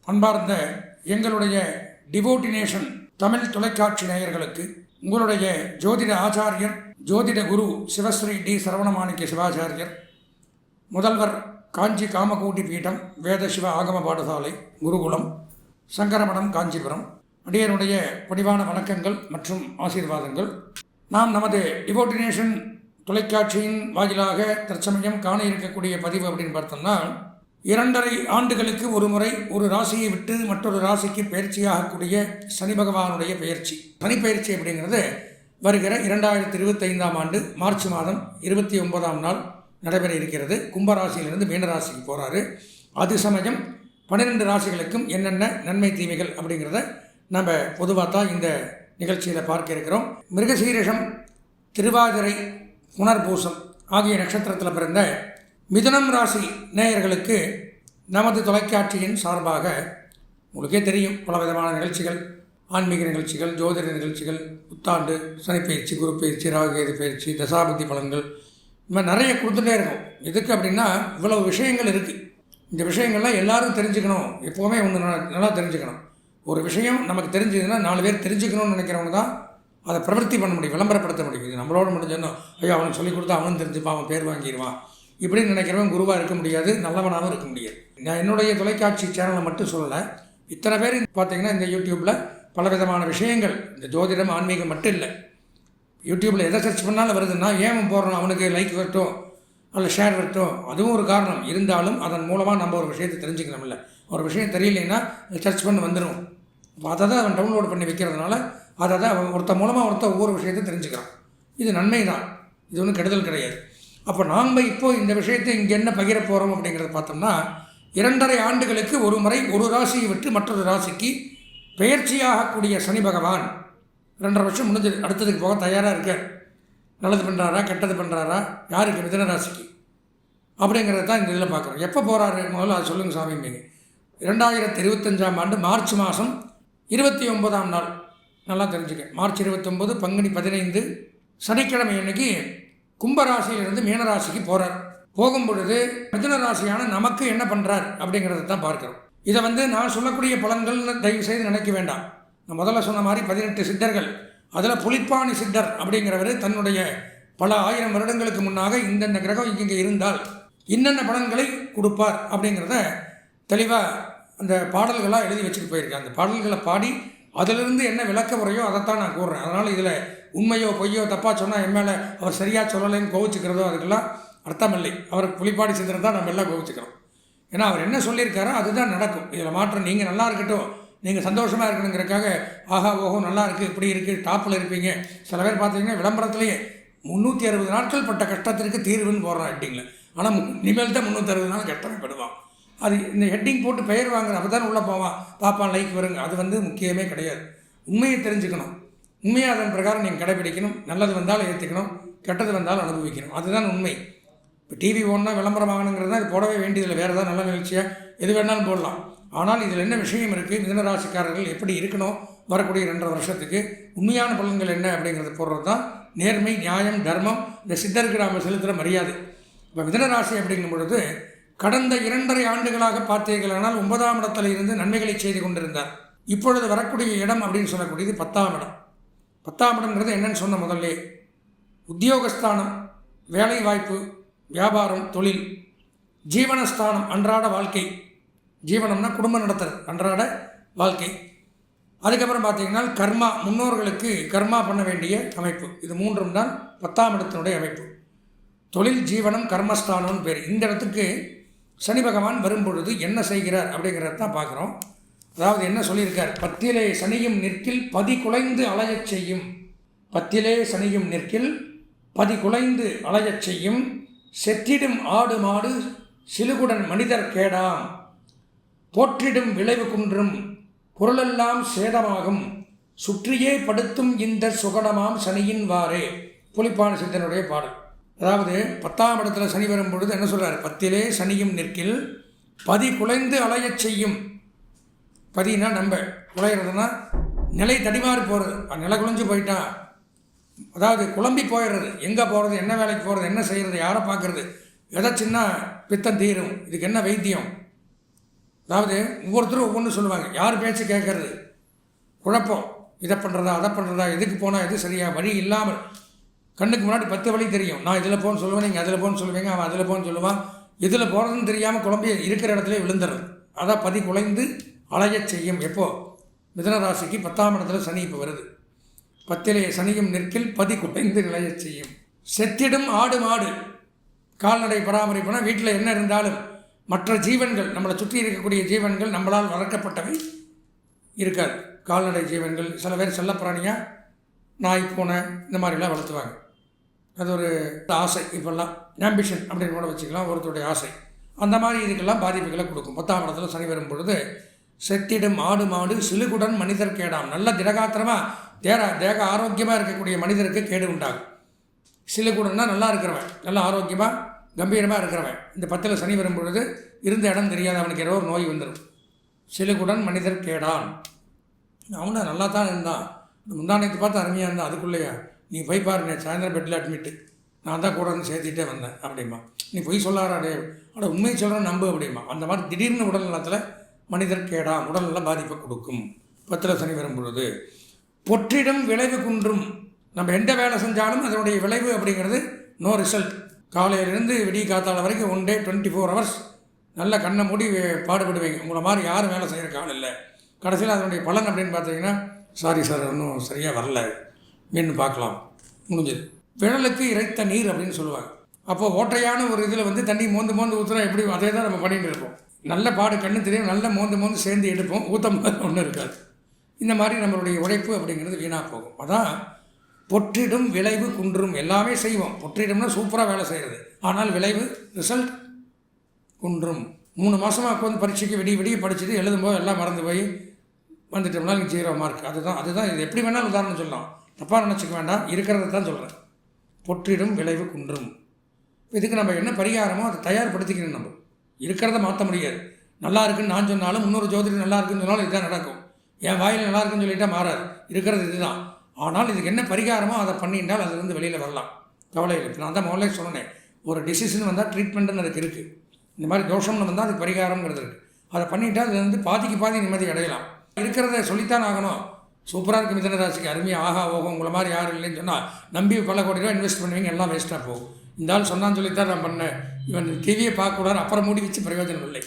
அன்பார்ந்த எங்களுடைய டிவோட்டினேஷன் தமிழ் தொலைக்காட்சி நேயர்களுக்கு உங்களுடைய ஜோதிட ஆச்சாரியர் ஜோதிட குரு சிவஸ்ரீ டி சரவணமாணிக்க சிவாச்சாரியர், முதல்வர் காஞ்சி காமகோட்டி பீடம் வேத சிவ ஆகம பாடசாலை குருகுலம் சங்கரமடம் காஞ்சிபுரம் அடியனுடைய பணிவான வணக்கங்கள் மற்றும் ஆசீர்வாதங்கள். நாம் நமது டிவோட்டினேஷன் தொலைக்காட்சியின் வாயிலாக தற்சமயம் காண இருக்கக்கூடிய பதிவு அப்படின்னு பார்த்தோம்னா, 2.5 ஆண்டுகளுக்கு ஒரு முறை ஒரு ராசியை விட்டு மற்றொரு ராசிக்கு பயிற்சியாகக்கூடிய சனி பகவானுடைய பயிற்சி. சனி பயிற்சி அப்படிங்கிறது வருகிற 2025ஆம் ஆண்டு மார்ச் மாதம் 29ஆம் நாள் நடைபெற இருக்கிறது. கும்பராசியிலிருந்து மீனராசிக்கு போகிறாரு. அது சமயம் 12 ராசிகளுக்கும் என்னென்ன நன்மை தீமைகள் அப்படிங்கிறத நம்ம பொதுவாக தான் இந்த நிகழ்ச்சியில் பார்க்க இருக்கிறோம். மிருகசீரிஷம், திருவாதிரை, புனர்பூசம் ஆகிய நட்சத்திரத்தில் பிறந்த மிதுனம் ராசி நேயர்களுக்கு நமது தொலைக்காட்சியின் சார்பாக உங்களுக்கே தெரியும், பல விதமான நிகழ்ச்சிகள், ஆன்மீக நிகழ்ச்சிகள், ஜோதிட நிகழ்ச்சிகள், புத்தாண்டு, சனிப்பயிற்சி, குரு பயிற்சி, ராகுகேது பயிற்சி, தசாபுத்தி பலன்கள், இந்த மாதிரி நிறைய கொடுத்துட்டே இருக்கும். எதுக்கு அப்படின்னா இவ்வளவு விஷயங்கள் இருக்குது. இந்த விஷயங்கள்லாம் எல்லாரும் தெரிஞ்சுக்கணும். எப்போவுமே ஒன்று நல்லா தெரிஞ்சுக்கணும். ஒரு விஷயம் நமக்கு தெரிஞ்சதுன்னா 4 பேர் தெரிஞ்சுக்கணும்னு நினைக்கிறவங்க தான் அதை பிரவர்த்தி பண்ண முடியும், விளம்பரப்படுத்த முடியும். இது நம்மளோட முடிஞ்சோன்னா ஐயோ அவனுக்கு சொல்லிக் கொடுத்தா அவனும் தெரிஞ்சுப்பான், அவன் பேர் வாங்கிடுவான் இப்படின்னு நினைக்கிறவன் குருவாக இருக்க முடியாது, நல்லவனாகவும் இருக்க முடியாது. நான் என்னுடைய தொலைக்காட்சி சேனலை மட்டும் சொல்லலை, இத்தனை பேர் பார்த்தீங்கன்னா இந்த யூடியூப்பில் பலவிதமான விஷயங்கள், இந்த ஜோதிடம் ஆன்மீகம் மட்டும் இல்லை, யூடியூப்பில் எதை சர்ச் பண்ணாலும் வருதுன்னா ஏன் போடுறோம், அவனுக்கு லைக் வரட்டும் அல்ல ஷேர் வரட்டும், அதுவும் ஒரு காரணம். இருந்தாலும் அதன் மூலமாக நம்ம ஒரு விஷயத்தை தெரிஞ்சுக்கணும். இல்லை ஒரு விஷயம் தெரியலைன்னா சர்ச் பண்ணி வந்துடும். அதை தான் அவன் டவுன்லோட் பண்ணி வைக்கிறதுனால அதை தான் அவன் ஒருத்த மூலமாக ஒவ்வொரு விஷயத்தையும் தெரிஞ்சுக்கிறான். இது நன்மை தான், இது ஒன்றும் கெடுதல் கிடையாது. அப்போ நாம் இப்போது இந்த விஷயத்தை இங்கே என்ன பகிர போகிறோம் அப்படிங்கிறத பார்த்தோம்னா, 2.5 ஆண்டுகளுக்கு ஒரு முறை ஒரு ராசியை விட்டு மற்றொரு ராசிக்கு பெயர்ச்சியாகக்கூடிய சனி பகவான் 2.5 வருஷம் முடிஞ்சது, அடுத்ததுக்கு போக தயாராக இருக்கார். நல்லது பண்ணுறாரா கெட்டது பண்ணுறாரா, யாருக்கு? மிதுன ராசிக்கு அப்படிங்கிறத தான் இந்த இதில் பார்க்குறோம். எப்போ போகிறாரு முதல்ல அது சொல்லுங்கள் சாமிங்க. 2025ஆம் ஆண்டு மார்ச் மாதம் 29ஆம் நாள், நல்லா தெரிஞ்சுக்க, மார்ச் 29 பங்குனி 15 சனிக்கிழமை அன்னைக்கு கும்பராசியிலிருந்து மீனராசிக்கு போகிறார். போகும் பொழுது மிதுன ராசியான நமக்கு என்ன பண்ணுறார் அப்படிங்கிறத தான் பார்க்குறோம். இதை நான் சொல்லக்கூடிய பலன்கள்னு தயவு செய்து நினைக்க வேண்டாம். நான் முதல்ல சொன்ன மாதிரி 18 சித்தர்கள், அதில் புலிப்பாணி சித்தர் அப்படிங்கிறவர் தன்னுடைய பல 1000 வருடங்களுக்கு முன்னாக இந்தந்த கிரகம் இங்கே இருந்தால் இன்னென்ன பலன்களை கொடுப்பார் அப்படிங்கிறத தெளிவாக அந்த பாடல்களாக எழுதி வச்சுட்டு போயிருக்கேன். அந்த பாடல்களை பாடி அதிலிருந்து என்ன விளக்க முறையோ அதைத்தான் நான் கூறுறேன். அதனால் இதில் உண்மையோ பொய்யோ தப்பாக சொன்னால் என் மேலே அவர் சரியாக சொல்லலைன்னு கோவிச்சுக்கிறதோ அதுக்கெல்லாம் அர்த்தம் இல்லை. அவருக்கு புலிப்பாடி சிந்தனை தான் நம்ம எல்லாம் கோவிச்சுக்கிறோம். ஏன்னா அவர் என்ன சொல்லியிருக்காரோ அதுதான் நடக்கும். இதில் மாற்றம் நீங்கள் நல்லா இருக்கட்டும், நீங்கள் சந்தோஷமாக இருக்கணுங்கிறக்காக ஆஹா ஓஹோ நல்லா இருக்குது இப்படி இருக்குது டாப்பில் இருப்பீங்க. சில பேர் பார்த்தீங்கன்னா விளம்பரத்துலேயே 360 நாட்கள் பட்ட கஷ்டத்திற்கு தீர்வுன்னு போடுறான் ஹெட்டிங்கில். ஆனால் இனிமேல் தான் 360 நாள் கஷ்டப்படுவான். அது இந்த ஹெட்டிங் போட்டு பெயர் வாங்குற அப்போ தான் உள்ளே போவான், பாப்பான் லைக் வருங்க. அது முக்கியமே கிடையாது. உண்மையை தெரிஞ்சுக்கணும், உண்மையை அதன் பிரகாரம் நீங்கள் கடைபிடிக்கணும். நல்லது வந்தாலும் ஏற்றுக்கணும், கெட்டது வந்தாலும் அனுபவிக்கணும். அதுதான் உண்மை. இப்போ டிவி ஓடனா விளம்பரம் வாங்கணுங்கிறது தான் இது போடவே வேண்டியதில்லை. வேறு ஏதாவது நல்ல நிகழ்ச்சியாக எது வேணாலும் போடலாம். ஆனால் இதில் என்ன விஷயம் இருக்குது, மிதுன ராசிக்காரர்கள் எப்படி இருக்கணும் வரக்கூடிய 2.5 வருஷத்துக்கு உண்மையான பலன்கள் என்ன அப்படிங்கிறத போடுறது தான் நேர்மை, நியாயம், தர்மம், இந்த சித்தருக்கு நாம் செலுத்துகிற மரியாதை. இப்போ மிதுன ராசி அப்படிங்கும் பொழுது கடந்த 2.5 ஆண்டுகளாக பார்த்தீர்களானால் 9ஆம் இடத்துல இருந்து நன்மைகளை செய்து கொண்டிருந்தார். இப்பொழுது வரக்கூடிய இடம் அப்படின்னு சொல்லக்கூடியது 10ஆம் இடம். 10ஆம் இடம்ங்கிறது என்னன்னு சொன்ன முதல்ல உத்தியோகஸ்தானம், வேலை வாய்ப்பு, வியாபாரம், தொழில், ஜீவனஸ்தானம், அன்றாட வாழ்க்கை. ஜீவனம்னா குடும்பம் நடத்துறது, அன்றாட வாழ்க்கை. அதுக்கப்புறம் பார்த்தீங்கன்னா கர்மா, முன்னோர்களுக்கு கர்மா பண்ண வேண்டிய அமைப்பு. இது 3ம் தான் 10ஆம் இடத்தினுடைய அமைப்பு. தொழில், ஜீவனம், கர்மஸ்தானம்னு பேர். இந்த இடத்துக்கு சனி பகவான் வரும்பொழுது என்ன செய்கிறார் அப்படிங்கிறத தான் பார்க்குறோம். அதாவது என்ன சொல்லியிருக்கார், 10லே சனியும் நிற்கில் பதி குலைந்து அலையச் செய்யும். 10லே சனியும் நிற்கில் பதி குலைந்து அலையச் செய்யும். செற்றிடும் ஆடு மாடு சிலுகுடன் மனிதர் கேடாம். போற்றிடும் விளைவு குன்றும் பொருளெல்லாம் சேதமாகும். சுற்றியே படுத்தும் இந்த சுகடமாம் சனியின் வாரே. புலிப்பாணி சித்தனுடைய பாடல். அதாவது 10ஆம் இடத்துல சனி வரும் பொழுது என்ன சொல்கிறார், 10லே சனியும் நிற்கில் பதி குலைந்து அலையச் செய்யும். பதினா நம்ம குலைகிறதுனா நிலை தடிமாறி போகிறது, நிலை குலைஞ்சு போயிட்டா, அதாவது குழம்பி போயிடுறது, எங்கே போகிறது, என்ன வேலைக்கு போகிறது, என்ன செய்கிறது, யாரை பார்க்குறது, எதை சின்ன பித்தம் தீரும், இதுக்கு என்ன வைத்தியம், அதாவது ஒவ்வொருத்தரும் ஒவ்வொன்று சொல்லுவாங்க. யார் பேச்சு கேட்கறது? குழப்பம். இதை பண்ணுறதா அதை பண்ணுறதா, எதுக்கு போனால் எது சரியா, வழி இல்லாமல் கண்ணுக்கு முன்னாடி 10 வழி தெரியும். நான் இதில் போன்னு சொல்லுவேன், நீங்கள் அதில் போன்னு சொல்லுவீங்க, அவன் அதில் போன்னு சொல்லுவான். இதில் போகிறதுன்னு தெரியாமல் குழம்பி இருக்கிற இடத்துல விழுந்துடுறது. அதான் பதி குலைந்து அலையச் செய்யும். எப்போது? மிதுன ராசிக்கு 10ஆம் இடத்துல சனி இப்போ வருது. 10லே சனியும் நிற்கில் பதி குலைந்து நிலையச் செய்யும். செத்திடும் ஆடு மாடு கால்நடை பராமரிப்புனா வீட்டில் என்ன இருந்தாலும் மற்ற ஜீவன்கள், நம்மளை சுற்றி இருக்கக்கூடிய ஜீவன்கள் நம்மளால் வளர்க்கப்பட்டவை இருக்காது. கால்நடை ஜீவன்கள், சில பேர் செல்லப்பிராணியாக நாய் பூனை இந்த மாதிரிலாம் வளர்த்துவாங்க. அது ஒரு ஆசை. இப்போல்லாம் ஆம்பிஷன் அப்படின்னு கூட வச்சுக்கலாம், ஒருத்தருடைய ஆசை. அந்த மாதிரி இதுக்கெல்லாம் பாதிப்புகளை கொடுக்கும். 10ஆம் இடத்துல சனி வரும் பொழுது செத்திடும் ஆடு மாடு சிலுகுடன் மனிதர் கேடாம். நல்ல திடகாத்திரமாக தேக ஆரோக்கியமாக இருக்கக்கூடிய மனிதருக்கு கேடு உண்டாகும். சிலுகுடன்னா நல்லா இருக்கிறவன், நல்லா ஆரோக்கியமாக கம்பீரமாக இருக்கிறவன். இந்த 10ல் சனி வரும் பொழுது இருந்த இடம் தெரியாத அவனுக்கு ஏதோ ஒரு நோய் வந்துடும். சிலுகுடன் மனிதர் கேடான். அவனை நல்லா தான் இருந்தான், முந்தானத்தை பார்த்து அருமையாக இருந்தான், அதுக்குள்ளேயா நீ போய் பாருங்க சாயந்தரம் பெட்டில் அட்மிட்டு, நான் தான் கூட வந்து சேர்த்திட்டே வந்தேன் அப்படிமா. நீ பொய் சொல்லாராடே, அட உண்மையை சொல்கிறேன் நம்பு அப்படிமா. அந்த மாதிரி திடீர்னு உடல் நலத்தில் மனிதர் கேடாம், உடல்நலம் பாதிப்பை கொடுக்கும் 10ல் சனி வரும் பொழுது. பொற்றிடம் விளைவு குன்றும். நம்ம எந்த வேலை செஞ்சாலும் அதனுடைய விளைவு அப்படிங்கிறது நோ ரிசல்ட். காலையிலேருந்து விடிய காத்தால வரைக்கும் 1 டே 24 ஹவர்ஸ் நல்ல கண்ணை மூடி பாடுபடுவீங்க. உங்களை மாதிரி யாரும் வேலை செய்கிற காலம் இல்லை. கடைசியில் அதனுடைய பலன் அப்படின்னு பார்த்தீங்கன்னா, சாரி சார் இன்னும் சரியாக வரல, மீன் பார்க்கலாம், முடிஞ்சது. விழலுக்கு இறைத்த நீர் அப்படின்னு சொல்லுவாங்க. அப்போது ஓட்டையான ஒரு இதில் வந்து தண்ணி மோந்து ஊற்றுனா எப்படி, அதே தான் நம்ம பண்ணிகிட்டு இருப்போம். நல்ல பாடு கண்ணு தெரியும், நல்ல மோந்து சேர்ந்து எடுப்போம், ஊற்றம் ஒன்றும் இருக்காது. இந்த மாதிரி நம்மளுடைய உழைப்பு அப்படிங்கிறது வீணாக போகும். அதான் பொற்றிடும் விளைவு குன்றும். எல்லாமே செய்வோம், பொற்றிடும்னா சூப்பராக வேலை செய்கிறது, ஆனால் விளைவு ரிசல்ட் குன்றும். 3 மாதமாக உட்காந்து பரீட்சைக்கு விடிய படிச்சுட்டு எழுதும்போது எல்லாம் மறந்து போய் வந்துட்டோம்னா 0 மார்க். அதுதான் இது எப்படி வேணாலும் உதாரணம் சொல்லலாம், தப்பாக நினச்சிக்க வேண்டாம், இருக்கிறத தான் சொல்கிறேன். பொற்றிடும் விளைவு குன்றும். இதுக்கு நம்ம என்ன பரிகாரமோ அதை தயார்படுத்திக்கணும். நம்ம இருக்கிறத மாற்ற முடியாது. நல்லா இருக்குன்னு நான் சொன்னாலும் இன்னொரு ஜோதிடர் நல்லா இருக்குன்னு சொன்னாலும் இதுதான் நடக்கும். என் வாயில் நல்லா இருக்குன்னு சொல்லிட்டால் மாறாது, இருக்கிறது இதுதான். ஆனால் இதுக்கு என்ன பரிகாரமோ அதை பண்ணிட்டால் அதுலேருந்து வெளியில் வரலாம், கவலை இல்லை. நான் தான் முதல்ல சொன்னேன், ஒரு டிசிஷன் வந்தால் ட்ரீட்மெண்ட்டுன்னு அதுக்கு இருக்குது. இந்த மாதிரி தோஷம்னு வந்தால் அதுக்கு பரிகாரங்கிறது இருக்குது. அதை பண்ணிவிட்டால் அது வந்து பாதிக்கு நிம்மதி அடையலாம். இருக்கிறத சொல்லித்தான் ஆகணும். சூப்பராக இருக்குது மிதுன ராசிக்கு, அருமையாக ஆகா ஓகம், உங்களை மாதிரி யாரும் இல்லைன்னு சொன்னால் நம்பி பல கோடி ரூபா இன்வெஸ்ட் பண்ணுவீங்க, எல்லாம் வேஸ்ட்டாக போகும். இந்த ஆள் சொன்னான்னு சொல்லித்தான் நான் பண்ணேன், இவன் டிவியை பார்க்கக்கூடாது, அப்புறம் மூடி வச்சு பிரயோஜனம் இல்லை.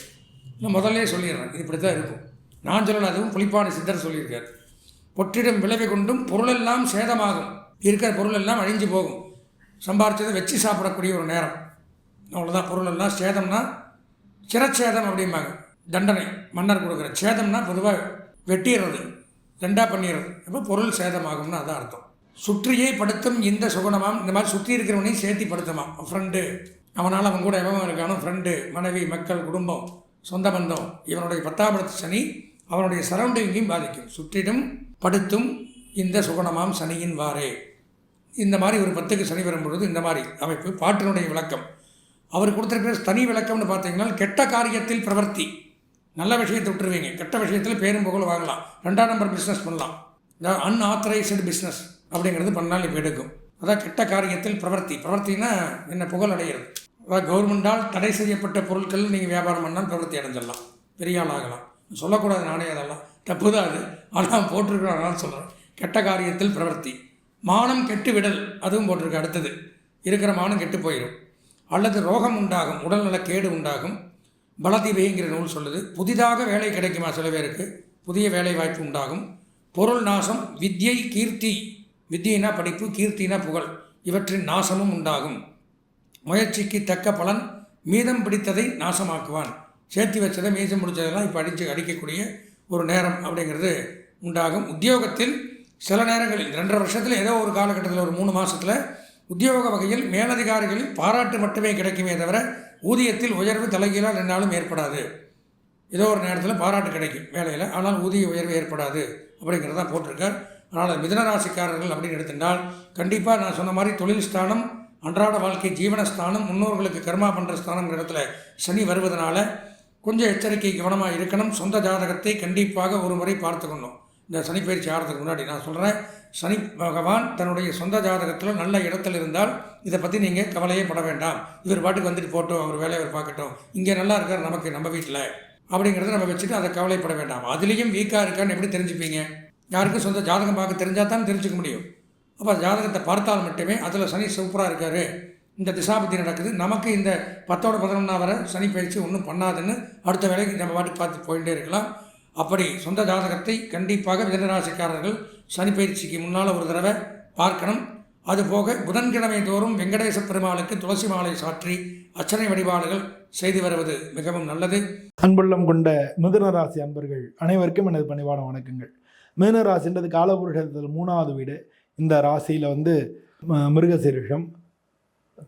நான் முதல்ல சொல்லிடுறேன், இது இப்படி தான் இருக்கும். நான் சொல்லலை, அதுவும் புலிப்பாணி சித்தர் சொல்லியிருக்கார். பொற்றிடம் விளைவை கொண்டும் பொருளெல்லாம் சேதமாகும். இருக்கிற பொருள் எல்லாம் அழிஞ்சு போகும். சம்பாரிச்சதை வச்சு சாப்பிடக்கூடிய ஒரு நேரம், அவ்வளோதான். பொருளெல்லாம் சேதம்னா சிரச்சேதம் அப்படிம்பாங்க, தண்டனை மன்னர் கொடுக்குற. சேதம்னா பொதுவாக வெட்டிடுறது, 2ஆக பண்ணிடுறது. அப்போ பொருள் சேதமாகும்னு அதான் அர்த்தம். சுற்றியே படுத்தும் இந்த சுகுணமாம். இந்த மாதிரி சுற்றி இருக்கிறவனையும் சேர்த்தி படுத்துமா. ஃப்ரெண்டு, அவனால் அவன் கூட எவன் இருக்கானோ ஃப்ரெண்டு, மனைவி, மக்கள், குடும்பம், சொந்த பந்தம். இவனுடைய 10ஆம் இடத்து சனி அவனுடைய சரௌண்டிங்கையும் பாதிக்கும். சுற்றிடும் படுத்தும் இந்த சுகுணமாம் சனியின் வாரே. இந்த மாதிரி ஒரு 10க்கு சனி வரும்பொழுது இந்த மாதிரி அமைப்பு. பாட்டினுடைய விளக்கம் அவர் கொடுத்துருக்கிற தனி விளக்கம்னு பார்த்தீங்கன்னா, கெட்ட காரியத்தில் பிரவர்த்தி. நல்ல விஷயத்தை விட்டுருவீங்க, கெட்ட விஷயத்தில் பேரும் புகழ் வாங்கலாம், 2ஆம் நம்பர் பிஸ்னஸ் பண்ணலாம். அன்ஆத்தரைஸ்டு பிஸ்னஸ் அப்படிங்கிறது பண்ணால் இப்போ எடுக்கும். அதான் கெட்ட காரியத்தில் பிரவர்த்தினா என்ன, புகழ் அடைகிறது. அதாவது கவர்மெண்டால் தடை செய்யப்பட்ட பொருட்கள் நீங்கள் வியாபாரம் பண்ணால் பிரவர்த்தி அடைஞ்சிடலாம், பெரிய ஆள் ஆகலாம். சொல்லக்கூடாது, நானே அதெல்லாம் தப்பு தான் அது, ஆனால் போட்டிருக்கிறோம், அதனால் சொல்கிறேன். கெட்ட காரியத்தில் பிரவர்த்தி. மானம் கெட்டு விடல், அதுவும் போட்டிருக்கு. அடுத்தது இருக்கிற மானம் கெட்டு போயிடும். அல்லது ரோகம் உண்டாகும், உடல்நல கேடு உண்டாகும். பலதீபைங்கிற நூல் சொல்லுது. புதிதாக வேலை கிடைக்குமா சில பேருக்கு, புதிய வேலை வாய்ப்பு உண்டாகும். பொருள் நாசம். வித்யை கீர்த்தி, வித்தியினா படிப்பு, கீர்த்தினா புகழ், இவற்றின் நாசமும் உண்டாகும். முயற்சிக்கு தக்க பலன். மீதம் பிடித்ததை நாசமாக்குவான். சேர்த்தி வச்சதை மீதம் முடித்ததெல்லாம் இப்போ அடிக்கக்கூடிய ஒரு நேரம் அப்படிங்கிறது உண்டாகும். உத்தியோகத்தில் சில நேரங்களில் 2.5 வருஷத்தில் ஏதோ ஒரு காலகட்டத்தில் ஒரு 3 மாதத்தில் உத்தியோக வகையில் மேலதிகாரிகளில் பாராட்டு மட்டுமே கிடைக்குமே தவிர ஊதியத்தில் உயர்வு தலைகீழால் என்னாலும் ஏற்படாது. ஏதோ ஒரு நேரத்தில் பாராட்டு கிடைக்கும் வேலையில், ஆனால் ஊதிய உயர்வு ஏற்படாது அப்படிங்கிறதான் போட்டிருக்கார். அதனால் மிதுனராசிக்காரர்கள் அப்படின்னு எடுத்துட்டால் கண்டிப்பாக நான் சொன்ன மாதிரி தொழில் ஸ்தானம், அன்றாட வாழ்க்கை ஜீவனஸ்தானம், முன்னோர்களுக்கு கர்மா பண்ணுற ஸ்தானங்கிற இடத்துல சனி வருவதனால கொஞ்சம் எச்சரிக்கை கவனமாக இருக்கணும். சொந்த ஜாதகத்தை கண்டிப்பாக ஒரு முறை பார்த்துக்கணும். இந்த சனிப்பயிற்சி ஆகிறதுக்கு முன்னாடி நான் சொல்கிறேன், சனி பகவான் தன்னுடைய சொந்த ஜாதகத்தில் நல்ல இடத்துல இருந்தால் இதை பற்றி நீங்கள் கவலையே பட வேண்டாம். இவர் பாட்டுக்கு வந்துட்டு போட்டோம், அவர் வேலையை அவர் பார்க்கட்டும், இங்கே நல்லா இருக்கார் நமக்கு, நம்ம வீட்டில் அப்படிங்கிறத நம்ம வச்சுட்டு அதை கவலைப்பட வேண்டாம். அதுலேயும் வீக்காக இருக்கான்னு எப்படி தெரிஞ்சுப்பீங்க? யாருக்கும் சொந்த ஜாதகம் பார்க்க தெரிஞ்சால் தான் தெரிஞ்சுக்க முடியும். அப்போ ஜாதகத்தை பார்த்தால் மட்டுமே அதில் சனி சூப்பராக இருக்கார், இந்த திசாபுத்தி நடக்குது, நமக்கு இந்த 10ஓட 11 வரை சனி பயிற்சி ஒன்றும் பண்ணாதுன்னு அடுத்த வேலைக்கு நம்ம பாட்டுக்கு பார்த்து போயிட்டே இருக்கலாம். அப்படி சொந்த ஜாதகத்தை கண்டிப்பாக மிதனராசிக்காரர்கள் சனி பயிற்சிக்கு முன்னால் ஒரு தடவை பார்க்கணும். அதுபோக புதன்கிழமை தோறும் வெங்கடேச பெருமாளுக்கு துளசி மாலை சாற்றி அர்ச்சனை வழிபாடுகள் செய்து வருவது மிகவும் நல்லது. அன்புள்ளம் கொண்ட மிதுனராசி அன்பர்கள் அனைவருக்கும் எனது பணிவான வணக்கங்கள். மிதுனராசின்றது காலபுருஷத்தில் 3வது வீடு. இந்த ராசியில் மிருகசீரிஷம்,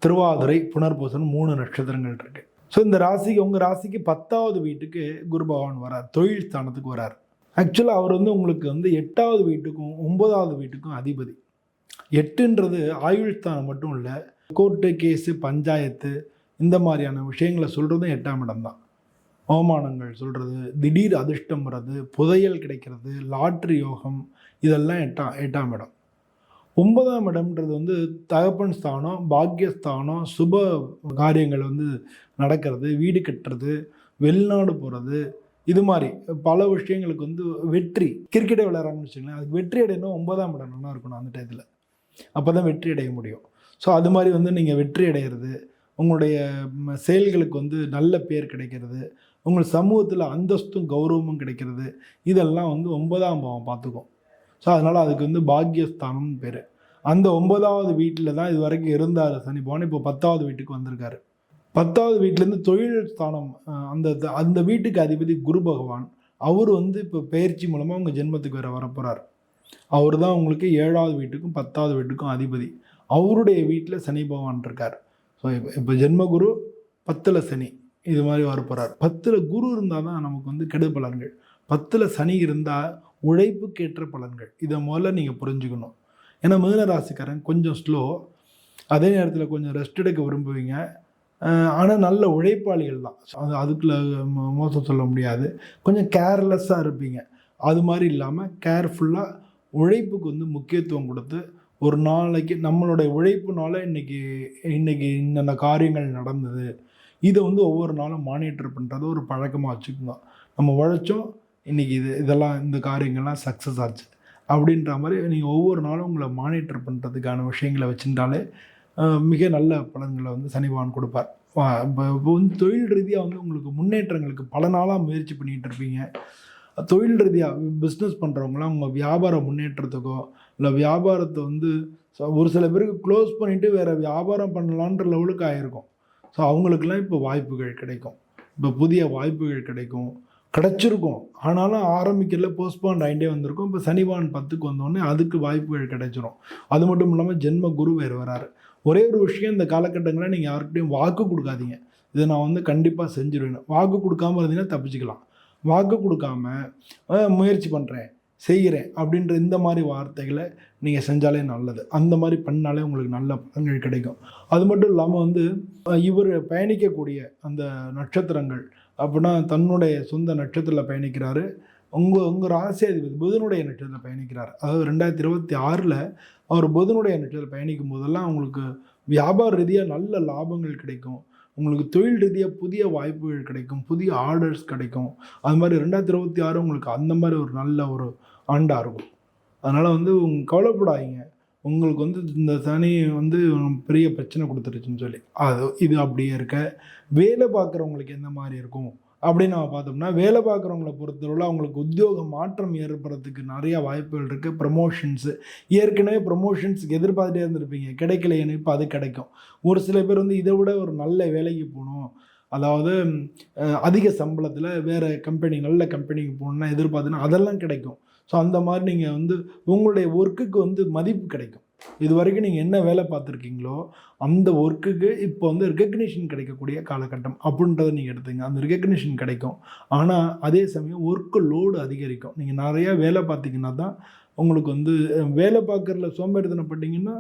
திருவாதிரை, புனர்பூசம் 3 நட்சத்திரங்கள் இருக்கு. ஸோ இந்த ராசிக்கு, உங்கள் ராசிக்கு 10வது வீட்டுக்கு குரு பகவான் வரார், தொழில் ஸ்தானத்துக்கு வரார். ஆக்சுவலாக அவர் உங்களுக்கு 8வது வீட்டுக்கும் 9வது வீட்டுக்கும் அதிபதி. 8ன்றது ஆயுள் ஸ்தானம் மட்டும் இல்லை, கோர்ட்டு கேஸு பஞ்சாயத்து இந்த மாதிரியான விஷயங்களை சொல்கிறதும் 8ஆம் இடம் தான். அவமானங்கள் சொல்கிறது, திடீர் அதிர்ஷ்டம் வர்றது, புதையல் கிடைக்கிறது, லாட்ரி யோகம், இதெல்லாம் 8ஆம் இடம். 9ஆம் இடம்ன்றது தகப்பன் ஸ்தானம், பாக்கியஸ்தானம், சுப காரியங்கள் நடக்கிறது, வீடு கட்டுறது, வெளிநாடு போகிறது, இது மாதிரி பல விஷயங்களுக்கு வெற்றி. கிரிக்கெட்டை விளையாடுறாங்கன்னு வச்சுக்கோங்களேன், அதுக்கு வெற்றி அடையணும் 9ஆம் இடம் நல்லா இருக்கணும் அந்த டயத்தில். அப்போ தான் வெற்றி அடைய முடியும். ஸோ அது மாதிரி நீங்கள் வெற்றி அடைகிறது, உங்களுடைய செயல்களுக்கு நல்ல பேர் கிடைக்கிறது, உங்கள் சமூகத்தில் அந்தஸ்தும் கௌரவமும் கிடைக்கிறது, இதெல்லாம் 9ஆம் பாவம் பார்த்துக்கும். ஸோ அதனால் அதுக்கு பாக்கியஸ்தானம்னு பேர். அந்த 9வது வீட்டில் தான் இது வரைக்கும் இருந்தார் சனி பகவான். இப்போ 10வது வீட்டுக்கு வந்திருக்காரு. 10வது வீட்டிலேருந்து தொழில் ஸ்தானம், அந்த வீட்டுக்கு அதிபதி குரு பகவான். அவர் இப்போ பயிற்சி மூலமாக உங்கள் ஜென்மத்துக்கு வரப்போகிறார். அவர் தான் உங்களுக்கு 7வது வீட்டுக்கும் 10வது வீட்டுக்கும் அதிபதி. அவருடைய வீட்டில் சனி பகவான் இருக்கார். ஸோ இப்போ ஜென்மகுரு 10ல் சனி, இது மாதிரி வரப்போகிறார். 10ல் குரு இருந்தால் தான் நமக்கு கெடு பலன்கள். 10ல் சனி இருந்தால் உழைப்புக்கேற்ற பலன்கள். இதை முதல்ல நீங்கள் புரிஞ்சுக்கணும். ஏன்னா மிதுன ராசிக்காரன் கொஞ்சம் ஸ்லோ, அதே நேரத்தில் கொஞ்சம் ரெஸ்ட் எடுக்க விரும்புவீங்க. ஆனால் நல்ல உழைப்பாளிகள் தான், அதுக்குள்ள மோசம் சொல்ல முடியாது. கொஞ்சம் கேர்லெஸ்ஸாக இருப்பீங்க. அது மாதிரி இல்லாமல் கேர்ஃபுல்லாக உழைப்புக்கு முக்கியத்துவம் கொடுத்து, ஒரு நாளைக்கு நம்மளுடைய உழைப்புனால இன்றைக்கி இந்த காரியங்கள் நடந்தது, இதை ஒவ்வொரு நாளும் மானிட்டர் பண்ணுறது ஒரு பழக்கமாக வச்சுக்கோங்க. நம்ம உழைச்சோம், இன்றைக்கி இதெல்லாம் இந்த காரியங்கள்லாம் சக்ஸஸ் ஆச்சு அப்படின்ற மாதிரி நீங்கள் ஒவ்வொரு நாளும் உங்களை மானிட்டர் பண்ணுறதுக்கான விஷயங்களை வச்சுட்டாலே மிக நல்ல பலன்களை சனி பகவான் கொடுப்பார். இப்போ தொழில் ரீதியாக உங்களுக்கு முன்னேற்றங்களுக்கு பல நாளாக முயற்சி பண்ணிகிட்டு இருப்பீங்க. தொழில் ரீதியாக பிஸ்னஸ் பண்ணுறவங்களாம் உங்கள் வியாபார முன்னேற்றத்துக்கோ இல்லை வியாபாரத்தை ஒரு சில பேருக்கு க்ளோஸ் பண்ணிவிட்டு வேறு வியாபாரம் பண்ணலான்ற லெவலுக்கு ஆகிருக்கும். ஸோ அவங்களுக்கெல்லாம் இப்போ வாய்ப்புகள் கிடைக்கும், இப்போ புதிய வாய்ப்புகள் கிடச்சிருக்கும். ஆனாலும் ஆரம்பிக்கல, போஸ்ட்பாண்ட் ஆகிட்டே வந்திருக்கும். இப்போ சனி பகவான் 10க்கு வந்தோடனே அதுக்கு வாய்ப்புகள் கிடைச்சிரும். அது மட்டும் இல்லாமல் ஜென்ம குரு வேறு வராரு. ஒரே ஒரு விஷயம், இந்த காலகட்டங்களில் நீங்கள் யாருக்கிட்டையும் வாக்கு கொடுக்காதீங்க. இதை நான் கண்டிப்பாக செஞ்சுருவேன். வாக்கு கொடுக்காமல் இருந்தீங்கன்னா தப்பிச்சுக்கலாம். வாக்கு கொடுக்காம முயற்சி பண்ணுறேன், செய்கிறேன் அப்படின்ற இந்த மாதிரி வார்த்தைகளை நீங்கள் செஞ்சாலே நல்லது. அந்த மாதிரி பண்ணாலே உங்களுக்கு நல்ல பலன்கள் கிடைக்கும். அது மட்டும் இல்லாமல் இவர் பயணிக்கக்கூடிய அந்த நட்சத்திரங்கள் அப்படின்னா தன்னுடைய சொந்த நட்சத்திரத்தில் பயணிக்கிறாரு. உங்கள் ராசி அதிபதி புதனுடைய நட்சத்திரத்தில் பயணிக்கிறார். அதாவது 2026 அவர் புதனுடைய நட்சத்திரத்தில் பயணிக்கும் போதெல்லாம் உங்களுக்கு வியாபார ரீதியாக நல்ல லாபங்கள் கிடைக்கும். உங்களுக்கு தொழில் ரீதியாக புதிய வாய்ப்புகள் கிடைக்கும், புதிய ஆர்டர்ஸ் கிடைக்கும். அது மாதிரி 2026 உங்களுக்கு அந்த மாதிரி ஒரு நல்ல ஒரு ஆண்டாக இருக்கும். அதனால் கவலைப்படாதீங்க. உங்களுக்கு இந்த சனி பெரிய பிரச்சனை கொடுத்துருச்சுன்னு சொல்லி இது அப்படியே இருக்க. வேலை பார்க்குறவங்களுக்கு எந்த மாதிரி இருக்கும் அப்படின்னு நம்ம பார்த்தோம்னா, வேலை பார்க்குறவங்கள பொறுத்தவரை அவங்களுக்கு உத்தியோக மாற்றம் ஏற்படுறதுக்கு நிறையா வாய்ப்புகள் இருக்குது. ப்ரமோஷன்ஸு, ஏற்கனவே ப்ரமோஷன்ஸுக்கு எதிர்பார்த்துட்டே இருந்திருப்பீங்க, கிடைக்கலைன்னு இப்போ அது கிடைக்கும். ஒரு சில பேர் இதை விட ஒரு நல்ல வேலைக்கு போகணும், அதாவது அதிக சம்பளத்தில் வேறு கம்பெனி, நல்ல கம்பெனிக்கு போகணுன்னா எதிர்பார்த்துன்னா அதெல்லாம் கிடைக்கும். ஸோ அந்த மாதிரி நீங்கள் உங்களுடைய ஒர்க்குக்கு மதிப்பு கிடைக்கும். இது வரைக்கும் நீங்கள் என்ன வேலை பார்த்துருக்கீங்களோ அந்த ஒர்க்குக்கு இப்போ ரெகக்னிஷன் கிடைக்கக்கூடிய காலகட்டம் அப்படின்றத நீங்கள் எடுத்துங்க. அந்த ரெகக்னிஷன் கிடைக்கும். ஆனால் அதே சமயம் ஒர்க்கு லோடு அதிகரிக்கும். நீங்கள் நிறையா வேலை பார்த்தீங்கன்னா தான் உங்களுக்கு வேலை பார்க்குறதுல சோம்பேறித்தனப்பட்டீங்கன்னா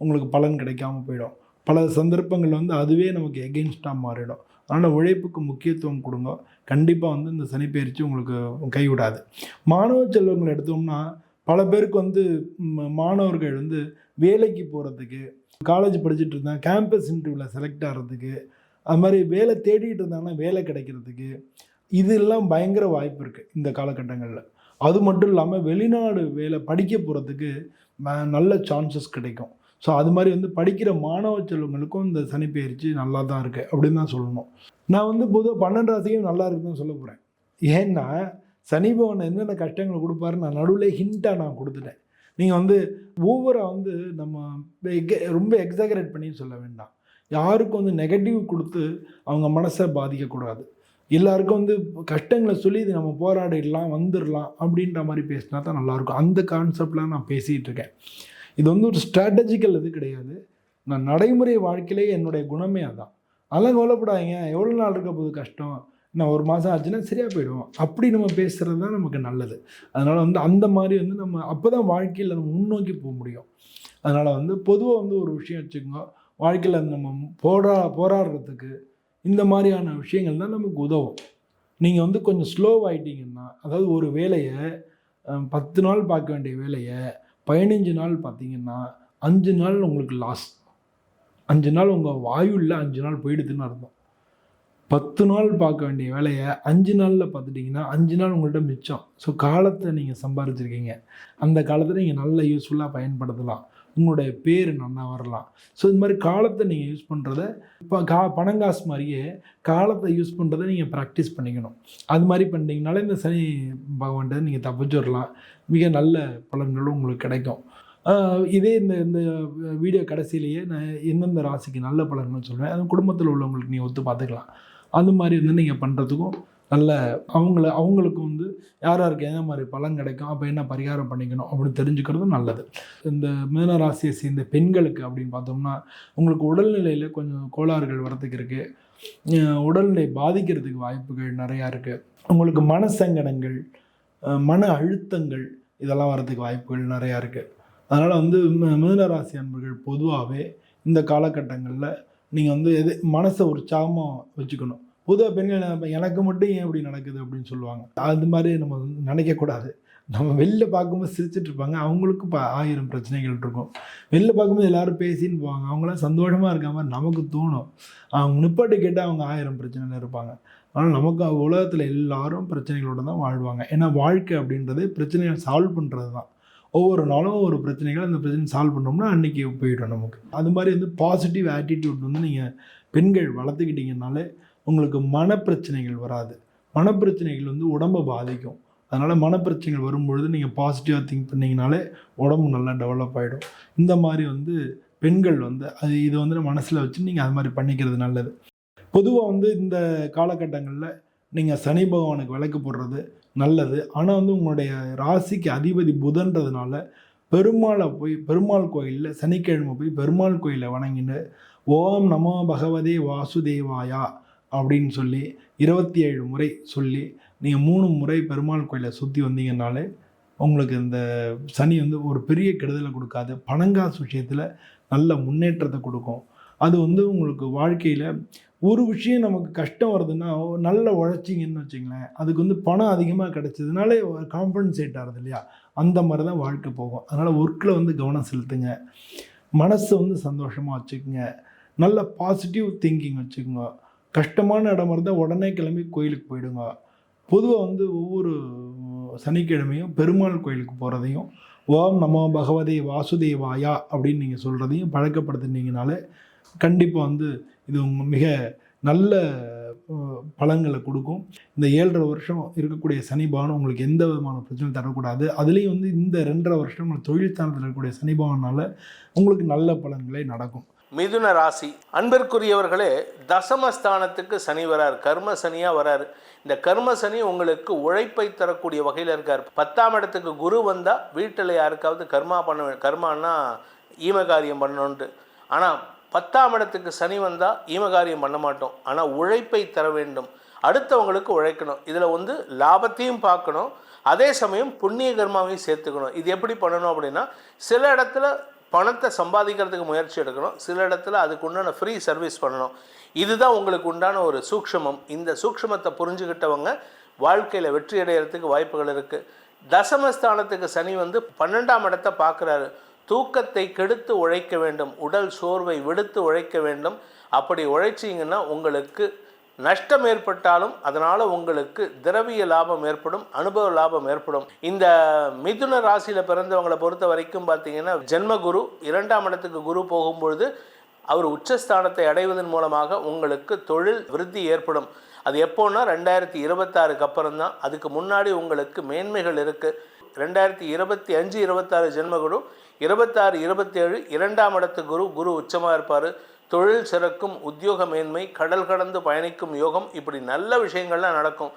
உங்களுக்கு பலன் கிடைக்காம போயிடும். பல சந்தர்ப்பங்கள் அதுவே நமக்கு எகெயின்ஸ்டாக மாறிடும். அதனால் உழைப்புக்கு முக்கியத்துவம் கொடுங்க. கண்டிப்பாக இந்த சனிப்பெயர்ச்சி உங்களுக்கு கைவிடாது. மாணவ செல்வங்களை எடுத்தோம்னா பல பேருக்கு மாணவர்கள் வேலைக்கு போகிறதுக்கு, காலேஜ் படிச்சுட்டு இருந்தாங்க கேம்பஸ் இன்டர்வியூவில் செலக்ட் ஆகிறதுக்கு, அது மாதிரி வேலை தேடிட்டு இருந்தாங்கன்னா வேலை கிடைக்கிறதுக்கு, இதெல்லாம் பயங்கர வாய்ப்பு இருக்குது இந்த காலகட்டங்களில். அது மட்டும் இல்லாமல் வெளிநாடு வேலை படிக்க போகிறதுக்கு நல்ல சான்சஸ் கிடைக்கும். ஸோ அது மாதிரி வந்து படிக்கிற மாணவ செல்வங்களுக்கும் இந்த சனி பெயர்ச்சி நல்லா தான் இருக்குது அப்படின்னு தான் சொல்லணும். நான் வந்து பொதுவாக 12 ராசியும் நல்லா இருக்குன்னு சொல்ல போகிறேன். ஏன்னா சனி பகவான் என்னென்ன கஷ்டங்களை கொடுப்பாரு நான் நடுவில் ஹிண்ட்டாக நான் கொடுத்துட்டேன். நீங்கள் வந்து ஓவராக வந்து நம்ம ரொம்ப எக்ஸாகரேட் பண்ணி சொல்ல வேண்டாம். யாருக்கும் வந்து நெகட்டிவ் கொடுத்து அவங்க மனசை பாதிக்கக்கூடாது. எல்லாருக்கும் வந்து கஷ்டங்களை சொல்லி இது நம்ம போராடிடலாம் வந்துடலாம் அப்படின்ற மாதிரி பேசினா தான் நல்லாயிருக்கும். அந்த கான்செப்ட்லாம் நான் பேசிகிட்டு இருக்கேன். இது வந்து ஒரு ஸ்ட்ராட்டஜிக்கல் இது கிடையாது. நான் நடைமுறை வாழ்க்கையிலே என்னுடைய குணமே அதான். அதெல்லாம் கவலைப்படாதீங்க, எவ்வளோ நாள் இருக்க போது கஷ்டம், நான் 1 மாதம் ஆச்சுன்னா சரியாக போயிடுவோம், அப்படி நம்ம பேசுகிறது தான் நமக்கு நல்லது. அதனால் வந்து அந்த மாதிரி வந்து நம்ம அப்போ தான் வாழ்க்கையில் நம்ம முன்னோக்கி போக முடியும். அதனால் வந்து பொதுவாக வந்து ஒரு விஷயம் வச்சுக்கோங்க, வாழ்க்கையில் நம்ம போராடுறதுக்கு இந்த மாதிரியான விஷயங்கள் தான் நமக்கு உதவும். நீங்கள் வந்து கொஞ்சம் ஸ்லோவாகிட்டீங்கன்னா, அதாவது ஒரு வேலையை 10 நாள் பார்க்க வேண்டிய வேலையை 15 நாள் பார்த்தீங்கன்னா 5 நாள் உங்களுக்கு லாஸ். 5 நாள் உங்கள் வாயுவில் 5 நாள் போயிடுதுன்னு அர்த்தம். 10 நாள் பார்க்க வேண்டிய வேலையை 5 நாளில் பார்த்துட்டிங்கன்னா 5 நாள் உங்கள்கிட்ட மிச்சம். ஸோ காலத்தை நீங்கள் சம்பாதிச்சிருக்கீங்க. அந்த காலத்தில் நீங்கள் நல்ல யூஸ்ஃபுல்லாக பயன்படுத்தலாம். உங்களுடைய பேர் நல்லா வரலாம். ஸோ இது மாதிரி காலத்தை நீங்கள் யூஸ் பண்ணுறத இப்போ பணங்காசு மாதிரியே காலத்தை யூஸ் பண்ணுறதை நீங்கள் ப்ராக்டிஸ் பண்ணிக்கணும். அது மாதிரி பண்ணிட்டீங்கனாலே இந்த சனி பகவான்கிட்ட நீங்கள் தப்பிச்சிடலாம். மிக நல்ல பலன்களும் உங்களுக்கு கிடைக்கும். இதே இந்த வீடியோ கடைசியிலேயே நான் எந்தெந்த ராசிக்கு நல்ல பலன்கள் சொல்லுவேன். அது குடும்பத்தில் உள்ளவங்களுக்கு நீங்கள் ஒத்து பார்த்துக்கலாம். அது மாதிரி வந்து நீங்கள் பண்ணுறதுக்கும் நல்ல அவங்களுக்கு வந்து யார் யாருக்கு என்ன மாதிரி பலன் கிடைக்கும், அப்போ என்ன பரிகாரம் பண்ணிக்கணும் அப்படின்னு தெரிஞ்சுக்கிறதும் நல்லது. இந்த மீன ராசியை சேர்ந்த பெண்களுக்கு அப்படின்னு பார்த்தோம்னா உங்களுக்கு உடல்நிலையில் கொஞ்சம் கோளாறுகள் வரத்துக்கு இருக்குது. உடல்நிலை பாதிக்கிறதுக்கு வாய்ப்புகள் நிறையா இருக்குது. உங்களுக்கு மனசங்கடங்கள், மன அழுத்தங்கள் இதெல்லாம் வரதுக்கு வாய்ப்புகள் நிறையா இருக்குது. அதனால் வந்து மீன ராசி அன்பர்கள் பொதுவாகவே இந்த காலகட்டங்களில் நீங்கள் வந்து மனசை உற்சாகமாக வச்சுக்கணும். பொதுவாக பெண்கள் எனக்கு மட்டும் ஏன் இப்படி நடக்குது அப்படின்னு சொல்லுவாங்க. அது மாதிரி நம்ம நினைக்கக்கூடாது. நம்ம வெளில பார்க்கும்போது சிரிச்சுட்டு இருப்பாங்க, அவங்களுக்கும் 1000 பிரச்சனைகள் இருக்கும். வெளில பார்க்கும்போது எல்லோரும் பேசின்னு போவாங்க, அவங்களாம் சந்தோஷமாக இருக்க மாதிரி நமக்கு தோணும். அவங்க நிப்பாட்டி கேட்டால் அவங்க 1000 பிரச்சனையில் இருப்பாங்க. ஆனால் நமக்கு உலகத்தில் எல்லாரும் பிரச்சனைகளோடு தான் வாழ்வாங்க. ஏன்னா வாழ்க்கை அப்படின்றது பிரச்சனைகளை சால்வ் பண்ணுறது தான். ஒவ்வொரு நாளும் ஒரு பிரச்சனைகள், அந்த பிரச்சனை சால்வ் பண்ணோம்னா அன்றைக்கி போயிடும் நமக்கு. அது மாதிரி வந்து பாசிட்டிவ் ஆட்டிடியூட் வந்து நீங்கள் பெண்கள் வளர்த்துக்கிட்டிங்கனாலே உங்களுக்கு மனப்பிரச்சனைகள் வராது. மனப்பிரச்சனைகள் வந்து உடம்பை பாதிக்கும். அதனால் மனப்பிரச்சனைகள் வரும்பொழுது நீங்கள் பாசிட்டிவாக திங்க் பண்ணிங்கனாலே உடம்பு நல்லா டெவலப் ஆகிடும். இந்த மாதிரி வந்து பெண்கள் வந்து இதை வந்து மனசில் வச்சு நீங்கள் அது மாதிரி பண்ணிக்கிறது நல்லது. பொதுவாக வந்து இந்த காலகட்டங்களில் நீங்கள் சனி பகவானுக்கு விளக்கு போடுறது நல்லது. ஆனால் வந்து உங்களுடைய ராசிக்கு அதிபதி புதன்றதுனால பெருமாள் கோயிலில் சனிக்கிழமை போய் பெருமாள் கோயிலை வணங்கின்னு ஓம் நமோ பகவதே வாசுதேவாயா அப்படின்னு சொல்லி 27 முறை சொல்லி நீங்கள் 3 முறை பெருமாள் கோயிலை சுற்றி வந்தீங்கன்னாலே உங்களுக்கு இந்த சனி வந்து ஒரு பெரிய கெடுதலை கொடுக்காது. பணங்காசு விஷயத்தில் நல்ல முன்னேற்றத்தை கொடுக்கும். அது வந்து உங்களுக்கு வாழ்க்கையில் ஒரு விஷயம் நமக்கு கஷ்டம் வருதுன்னா நல்ல உழைச்சிங்கன்னு வச்சுங்களேன், அதுக்கு வந்து பணம் அதிகமாக கிடச்சதுனாலே காம்பன்சேட் ஆகுது இல்லையா, அந்த மாதிரி தான் வாழ்க்கை போகும். அதனால் ஒர்க்கில் வந்து கவனம் செலுத்துங்க. மனசை வந்து சந்தோஷமாக வச்சுக்கோங்க. நல்ல பாசிட்டிவ் திங்கிங் வச்சுக்கோங்க. கஷ்டமான இடமா இருந்தால் உடனே கிளம்பி கோயிலுக்கு போயிடுங்க. பொதுவாக வந்து ஒவ்வொரு சனிக்கிழமையும் பெருமாள் கோயிலுக்கு போகிறதையும் ஓம் நமோ பகவதே வாசுதேவாயா அப்படின்னு நீங்கள் சொல்கிறதையும் பழக்கப்படுத்தினீங்கனாலே கண்டிப்பாக வந்து இது மிக நல்ல பலன்களை கொடுக்கும். இந்த 7.5 வருஷம் இருக்கக்கூடிய சனி பகவான் உங்களுக்கு எந்த விதமான பிரச்சனையும் தரக்கூடாது. அதுலேயும் வந்து இந்த 2.5 வருஷம் உங்களுக்கு தொழில் ஸ்தானத்தில் இருக்கக்கூடிய சனி பகவானால் உங்களுக்கு நல்ல பலன்களே நடக்கும். மிதுன ராசி அன்பிற்குரியவர்களே, தசமஸ்தானத்துக்கு சனி வரார், கர்ம சனியாக வராரு. இந்த கர்ம சனி உங்களுக்கு உழைப்பை தரக்கூடிய வகையில் இருக்கார். 10ஆம் இடத்துக்கு குரு வந்தால் வீட்டில் யாருக்காவது கர்மானா ஈமகாரியம் பண்ணணுன்ட்டு. ஆனால் 10ஆம் இடத்துக்கு சனி வந்தால் ஈமகாரியம் பண்ண மாட்டோம். ஆனால் உழைப்பை தர வேண்டும், அடுத்தவங்களுக்கு உழைக்கணும். இதில் வந்து லாபத்தையும் பார்க்கணும், அதே சமயம் புண்ணிய கர்மாவையும் சேர்த்துக்கணும். இது எப்படி பண்ணணும் அப்படின்னா, சில இடத்துல பணத்தை சம்பாதிக்கிறதுக்கு முயற்சி எடுக்கணும், சில இடத்துல அதுக்கு உண்டான ஃப்ரீ சர்வீஸ் பண்ணணும். இதுதான் உங்களுக்கு உண்டான ஒரு சூக்ஷமம். இந்த சூக்ஷமத்தை புரிஞ்சுக்கிட்டவங்க வாழ்க்கையில் வெற்றி அடைகிறதுக்கு வாய்ப்புகள் இருக்குது. தசமஸ்தானத்துக்கு சனி வந்து 12ஆம் இடத்தை பார்க்குறாரு. தூக்கத்தை கெடுத்து உழைக்க வேண்டும், உடல் சோர்வை விடுத்து உழைக்க வேண்டும். அப்படி உழைச்சிங்கன்னா உங்களுக்கு நஷ்டம் ஏற்பட்டாலும் அதனால் உங்களுக்கு திரவிய லாபம் ஏற்படும், அனுபவ லாபம் ஏற்படும். இந்த மிதுன ராசியில் பிறந்தவங்களை பொறுத்த வரைக்கும் பார்த்தீங்கன்னா ஜென்மகுரு 2ஆம் இடத்துக்கு குரு போகும்பொழுது அவர் உச்சஸ்தானத்தை அடைவதன் மூலமாக உங்களுக்கு தொழில் விருத்தி ஏற்படும். அது எப்போன்னா 2026க்கு அப்புறம் தான். அதுக்கு முன்னாடி உங்களுக்கு மேன்மைகள் இருக்குது. 2025-26 ஜென்மகுரு, 26-27 2ஆம் இடத்து குரு உச்சமாக இருப்பார். தொழில் சிறக்கும், உத்தியோக மேன்மை, கடல் கடந்து பயணிக்கும் யோகம், இப்படி நல்ல விஷயங்கள்லாம் நடக்கும்.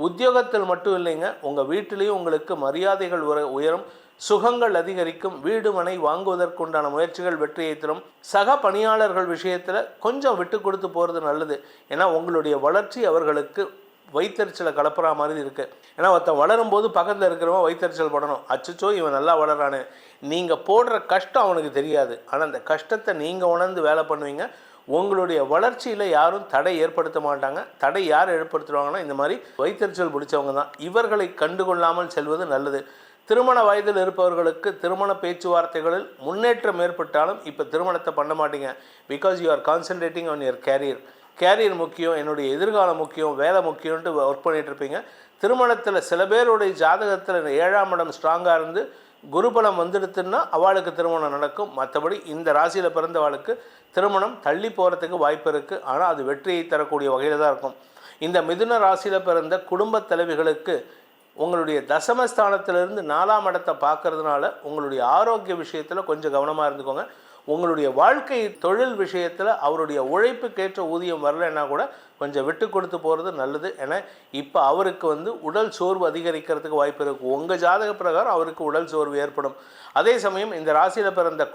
உத்தியோகத்தில் மட்டும் இல்லைங்க, உங்கள் வீட்டிலையும் உங்களுக்கு மரியாதைகள் உயரும், சுகங்கள் அதிகரிக்கும், வீடு மனை வாங்குவதற்குண்டான முயற்சிகள் வெற்றியை தரும். சக பணியாளர்கள் விஷயத்தில் கொஞ்சம் விட்டு கொடுத்து போகிறது நல்லது. ஏன்னா உங்களுடைய வளர்ச்சி அவர்களுக்கு வைத்தறிச்சலை கலப்புற மாதிரி இருக்குது. ஏன்னா ஒருத்தன் வளரும் போது பக்கத்தில் இருக்கிறவன் வைத்தறிச்சல் படணும், அச்சச்சோ இவன் நல்லா வளரானு. நீங்கள் போடுற கஷ்டம் அவனுக்கு தெரியாது, ஆனால் அந்த கஷ்டத்தை நீங்கள் உணர்ந்து வேலை பண்ணுவீங்க. உங்களுடைய வளர்ச்சியில் யாரும் தடை ஏற்படுத்த மாட்டாங்க. தடை யார் ஏற்படுத்துவாங்கன்னா இந்த மாதிரி வைத்தறிச்சல் பிடிச்சவங்க தான். இவர்களை கண்டுகொள்ளாமல் செல்வது நல்லது. திருமண வயதில் இருப்பவர்களுக்கு திருமண பேச்சுவார்த்தைகளில் முன்னேற்றம் ஏற்பட்டாலும் இப்போ திருமணத்தை பண்ண மாட்டீங்க. Because you are concentrating on your career முக்கியம், என்னுடைய எதிர்காலம் முக்கியம், வேலை முக்கியம்ன்ட்டு ஒர்க் பண்ணிகிட்டு இருப்பீங்க. திருமணத்தில் சில பேருடைய ஜாதகத்தில் 7ஆம் இடம் ஸ்ட்ராங்காக இருந்து குருபலம் வந்துடுத்துன்னா அவளுக்கு திருமணம் நடக்கும். மற்றபடி இந்த ராசியில் பிறந்தவாளுக்கு திருமணம் தள்ளி போகிறதுக்கு வாய்ப்பு இருக்குது. ஆனால் அது வெற்றியை தரக்கூடிய வகையில் தான் இருக்கும். இந்த மிதுன ராசியில் பிறந்த குடும்ப தலைவிகளுக்கு உங்களுடைய தசமஸ்தானத்திலிருந்து 4ஆம் இடத்தை பார்க்கறதுனால உங்களுடைய ஆரோக்கிய விஷயத்தில் கொஞ்சம் கவனமாக இருந்துக்கோங்க. உங்களுடைய வாழ்க்கை தொழில் விஷயத்தில் அவருடைய உழைப்புக்கேற்ற ஊதியம் வரலைன்னா கூட கொஞ்சம் விட்டு கொடுத்து போகிறது நல்லது. ஏன்னா இப்போ அவருக்கு உடல் சோர்வு அதிகரிக்கிறதுக்கு வாய்ப்பு இருக்குது. உங்கள் ஜாதக பிரகாரம் அவருக்கு உடல் சோர்வு ஏற்படும். அதே சமயம் இந்த ராசியில் பிறந்த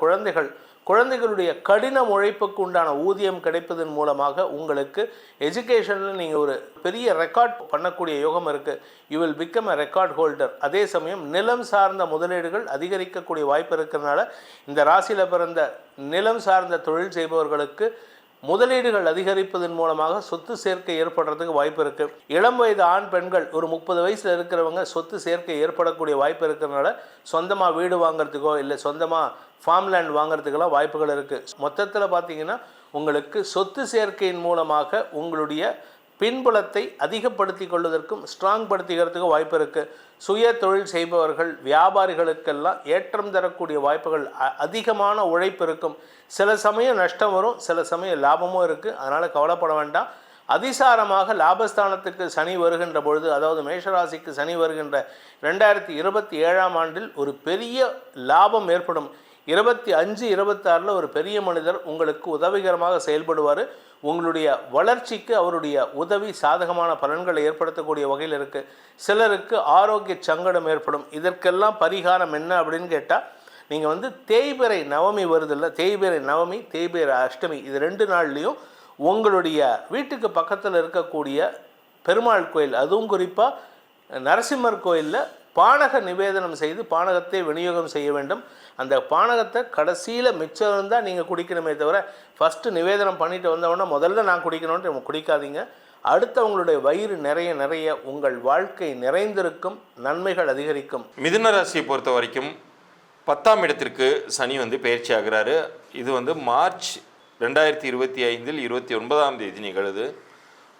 குழந்தைகளுடைய கடின உழைப்புக்கு உண்டான ஊதியம் கிடைப்பதன் மூலமாக உங்களுக்கு எஜுகேஷனில் நீங்கள் ஒரு பெரிய ரெக்கார்ட் பண்ணக்கூடிய யோகம் இருக்குது. You will become a record holder. அதே சமயம் நிலம் சார்ந்த முதலீடுகள் அதிகரிக்கக்கூடிய வாய்ப்பு இருக்கிறதுனால இந்த ராசியில் பிறந்த நிலம் சார்ந்த தொழில் செய்பவர்களுக்கு முதலீடுகள் அதிகரிப்பதன் மூலமாக சொத்து சேர்க்கை ஏற்படுறதுக்கு வாய்ப்பு இருக்குது. இளம் வயது ஆண் பெண்கள் ஒரு 30 வயசில் இருக்கிறவங்க சொத்து சேர்க்கை ஏற்படக்கூடிய வாய்ப்பு இருக்கிறதுனால சொந்தமாக வீடு வாங்கிறதுக்கோ இல்லை சொந்தமாக ஃபார்ம்லேண்ட் வாங்கிறதுக்கெல்லாம் வாய்ப்புகள் இருக்குது. மொத்தத்தில் பார்த்தீங்கன்னா உங்களுக்கு சொத்து சேர்க்கையின் மூலமாக உங்களுடைய பின்புலத்தை அதிகப்படுத்தி கொள்வதற்கும் ஸ்ட்ராங் படுத்திக்கிறதுக்கும் வாய்ப்பு இருக்குது. சுய தொழில் செய்பவர்கள் வியாபாரிகளுக்கெல்லாம் ஏற்றம் தரக்கூடிய வாய்ப்புகள், அதிகமான உழைப்பு இருக்கும். சில சமயம் நஷ்டம் வரும், சில சமயம் லாபமும் இருக்குது. அதனால் கவலைப்பட வேண்டாம். அதிசாரமாக லாபஸ்தானத்துக்கு சனி வருகின்ற பொழுது, அதாவது மேஷராசிக்கு சனி வருகின்ற 2027ஆம் ஆண்டில் ஒரு பெரிய லாபம் ஏற்படும். 25-26 ஒரு பெரிய மனிதர் உங்களுக்கு உதவிகரமாக செயல்படுவார். உங்களுடைய வளர்ச்சிக்கு அவருடைய உதவி சாதகமான பலன்களை ஏற்படுத்தக்கூடிய வகையில் இருக்குது. சிலருக்கு ஆரோக்கிய சங்கடம் ஏற்படும். இதற்கெல்லாம் பரிகாரம் என்ன அப்படின்னு கேட்டால், நீங்கள் தேய்பிறை நவமி வருதில்ல, தேய்பிறை நவமி தேய்பிறை அஷ்டமி, இது 2 நாள்லேயும் உங்களுடைய வீட்டுக்கு பக்கத்தில் இருக்கக்கூடிய பெருமாள் கோயில், அதுவும் குறிப்பாக நரசிம்மர் கோயிலில் பானக நிவேதனம் செய்து பானகத்தை விநியோகம் செய்ய வேண்டும். அந்த பானகத்தை கடைசியில் மிச்சம் இருந்தால் நீங்கள் குடிக்கணுமே தவிர ஃபஸ்ட்டு நிவேதனம் பண்ணிட்டு வந்தவொடனே முதல்ல நான் குடிக்கணும்னு குடிக்காதீங்க. அடுத்தவங்களுடைய வயிறு நிறைய உங்கள் வாழ்க்கை நிறைந்திருக்கும், நன்மைகள் அதிகரிக்கும். மிதுன ராசியை பொறுத்த வரைக்கும் 10ஆம் இடத்திற்கு சனி பயிற்சி ஆகிறாரு. இது மார்ச் 2025 29ஆம் தேதி நிகழுது.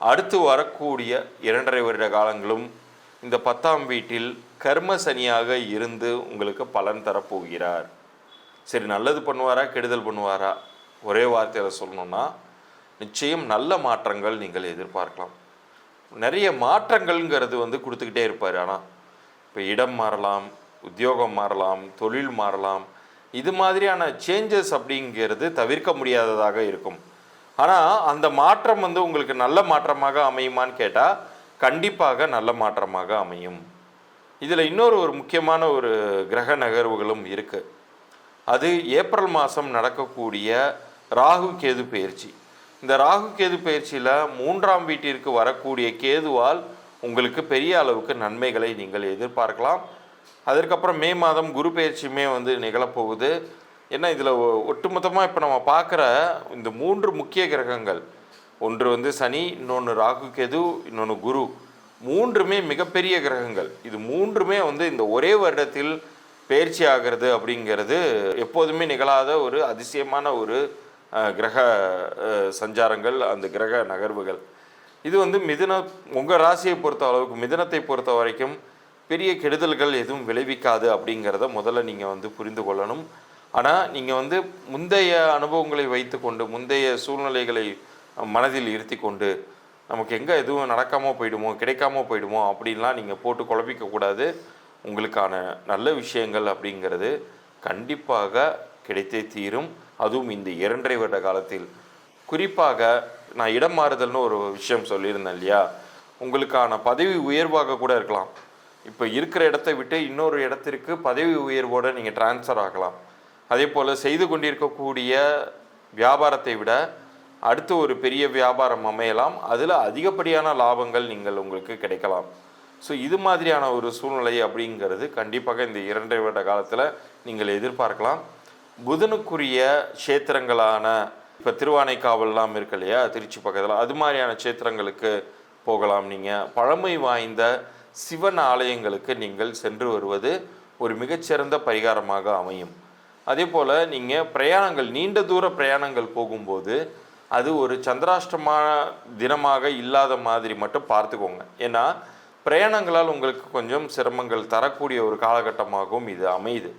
அடுத்து வரக்கூடிய 2.5 வருட காலங்களும் இந்த 10ஆம் வீட்டில் கர்ம சனியாக இருந்து உங்களுக்கு பலன் தரப்போகிறார். சரி, நல்லது பண்ணுவாரா கெடுதல் பண்ணுவாரா? ஒரே வார்த்தையில் சொல்லணும்னா நிச்சயம் நல்ல மாற்றங்கள் நீங்கள் எதிர்பார்க்கலாம். நிறைய மாற்றங்கள்ங்கிறது கொடுத்துக்கிட்டே இருப்பார். ஆனால் இப்போ இடம் மாறலாம், உத்தியோகம் மாறலாம், தொழில் மாறலாம். இது மாதிரியான சேஞ்சஸ் அப்படிங்கிறது தவிர்க்க முடியாததாக இருக்கும். ஆனால் அந்த மாற்றம் உங்களுக்கு நல்ல மாற்றமாக அமையுமான்னு கேட்டால் கண்டிப்பாக நல்ல மாற்றமாக அமையும். இதில் இன்னொரு முக்கியமான ஒரு கிரக நகர்வுகளும் இருக்குது. அது ஏப்ரல் மாதம் நடக்கக்கூடிய ராகு கேது பயிற்சி. இந்த ராகு கேது பயிற்சியில் 3ஆம் வீட்டிற்கு வரக்கூடிய கேதுவால் உங்களுக்கு பெரிய அளவுக்கு நன்மைகளை நீங்கள் எதிர்பார்க்கலாம். அதற்கப்புறம் மே மாதம் குரு பயிற்சியுமே நிகழப்போகுது. ஏன்னா இதில் ஒட்டுமொத்தமாக இப்போ நம்ம பார்க்குற இந்த 3 முக்கிய கிரகங்கள், ஒன்று சனி, இன்னொன்று ராகு கேது, இன்னொன்று குரு, 3மே மிகப்பெரிய கிரகங்கள். இது 3மே இந்த ஒரே வருடத்தில் பயிற்சி ஆகிறது அப்படிங்கிறது எப்போதுமே நிகழாத ஒரு அதிசயமான ஒரு கிரக சஞ்சாரங்கள், அந்த கிரக நகர்வுகள். இது வந்து உங்கள் ராசியை பொறுத்த அளவுக்கு மிதுனத்தை பொறுத்த வரைக்கும் பெரிய கெடுதல்கள் எதுவும் விளைவிக்காது அப்படிங்கிறத முதல்ல நீங்கள் வந்து புரிந்து கொள்ளணும். ஆனால் நீங்கள் வந்து முந்தைய அனுபவங்களை வைத்து கொண்டு முந்தைய சூழ்நிலைகளை மனதில் இருத்தி கொண்டு நமக்கு எங்கே எதுவும் நடக்காமல் போயிடுமோ கிடைக்காமல் போயிடுமோ அப்படின்லாம் நீங்கள் போட்டு குழப்பிக்கக்கூடாது. உங்களுக்கான நல்ல விஷயங்கள் அப்படிங்கிறது கண்டிப்பாக கிடைத்தே தீரும். அதுவும் இந்த 2.5 வருட காலத்தில். குறிப்பாக நான் இடம் மாறுதல்னு ஒரு விஷயம் சொல்லியிருந்தேன் இல்லையா, உங்களுக்கான பதவி உயர்வாக கூட இருக்கலாம். இப்போ இருக்கிற இடத்தை விட்டு இன்னொரு இடத்திற்கு பதவி உயர்வோடு நீங்கள் டிரான்ஸ்ஃபர் ஆகலாம். அதே போல் செய்து கொண்டிருக்கக்கூடிய வியாபாரத்தை விட அடுத்து ஒரு பெரிய வியாபாரம் அமையலாம். அதில் அதிகப்படியான லாபங்கள் உங்களுக்கு கிடைக்கலாம். ஸோ இது மாதிரியான ஒரு சூழ்நிலை அப்படிங்கிறது கண்டிப்பாக இந்த 2.5 வருட காலத்தில் நீங்கள் எதிர்பார்க்கலாம். புதனுக்குரிய க்ஷேத்திரங்களான இப்போ திருவானைக்காவல்லாம் இருக்கு இல்லையா, திருச்சி பக்கத்தில், அது மாதிரியான க்ஷேத்திரங்களுக்கு போகலாம். நீங்கள் பழமை வாய்ந்த சிவன் ஆலயங்களுக்கு நீங்கள் சென்று வருவது ஒரு மிகச்சிறந்த பரிகாரமாக அமையும். அதே போல் நீங்கள் பிரயாணங்கள், நீண்ட தூர பிரயாணங்கள் போகும்போது அது ஒரு சந்திராஷ்டம தினமாக இல்லாத மாதிரி மட்டும் பார்த்துக்கோங்க. ஏன்னா பிரயாணங்களால் உங்களுக்கு கொஞ்சம் சிரமங்கள் தரக்கூடிய ஒரு காலகட்டமாகவும் இது அமையுது.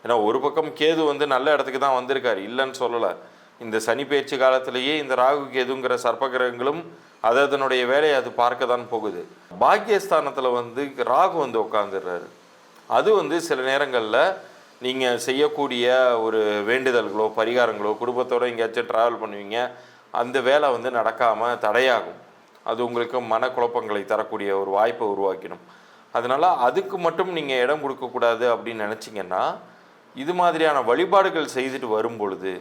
ஏன்னா ஒரு பக்கம் கேது வந்து நல்ல இடத்துக்கு தான் வந்திருக்காரு, இல்லைன்னு சொல்லலை. இந்த சனி பயிற்சி காலத்திலேயே இந்த ராகு கேதுங்கிற சர்ப்பகிரகங்களும் அதனுடைய வேலையை அது பார்க்க தான் போகுது. பாக்கியஸ்தானத்தில் வந்து ராகு வந்து உட்காந்துடுறாரு. அது வந்து சில நேரங்களில் நீங்கள் செய்யக்கூடிய ஒரு வேண்டுதல்களோ பரிகாரங்களோ, குடும்பத்தோடு எங்கேயாச்சும் ட்ராவல் பண்ணுவீங்க, அந்த வேலை வந்து நடக்காமல் தடையாகும். அது உங்களுக்கு மனக்குழப்பங்களை தரக்கூடிய ஒரு வாய்ப்பை உருவாக்கிடும். அதனால் அதுக்கு மட்டும் நீங்கள் இடம் கொடுக்கக்கூடாது அப்படின்னு நினச்சிங்கன்னா, இது மாதிரியான வழிபாடுகள் செய்துட்டு வரும் பொழுது,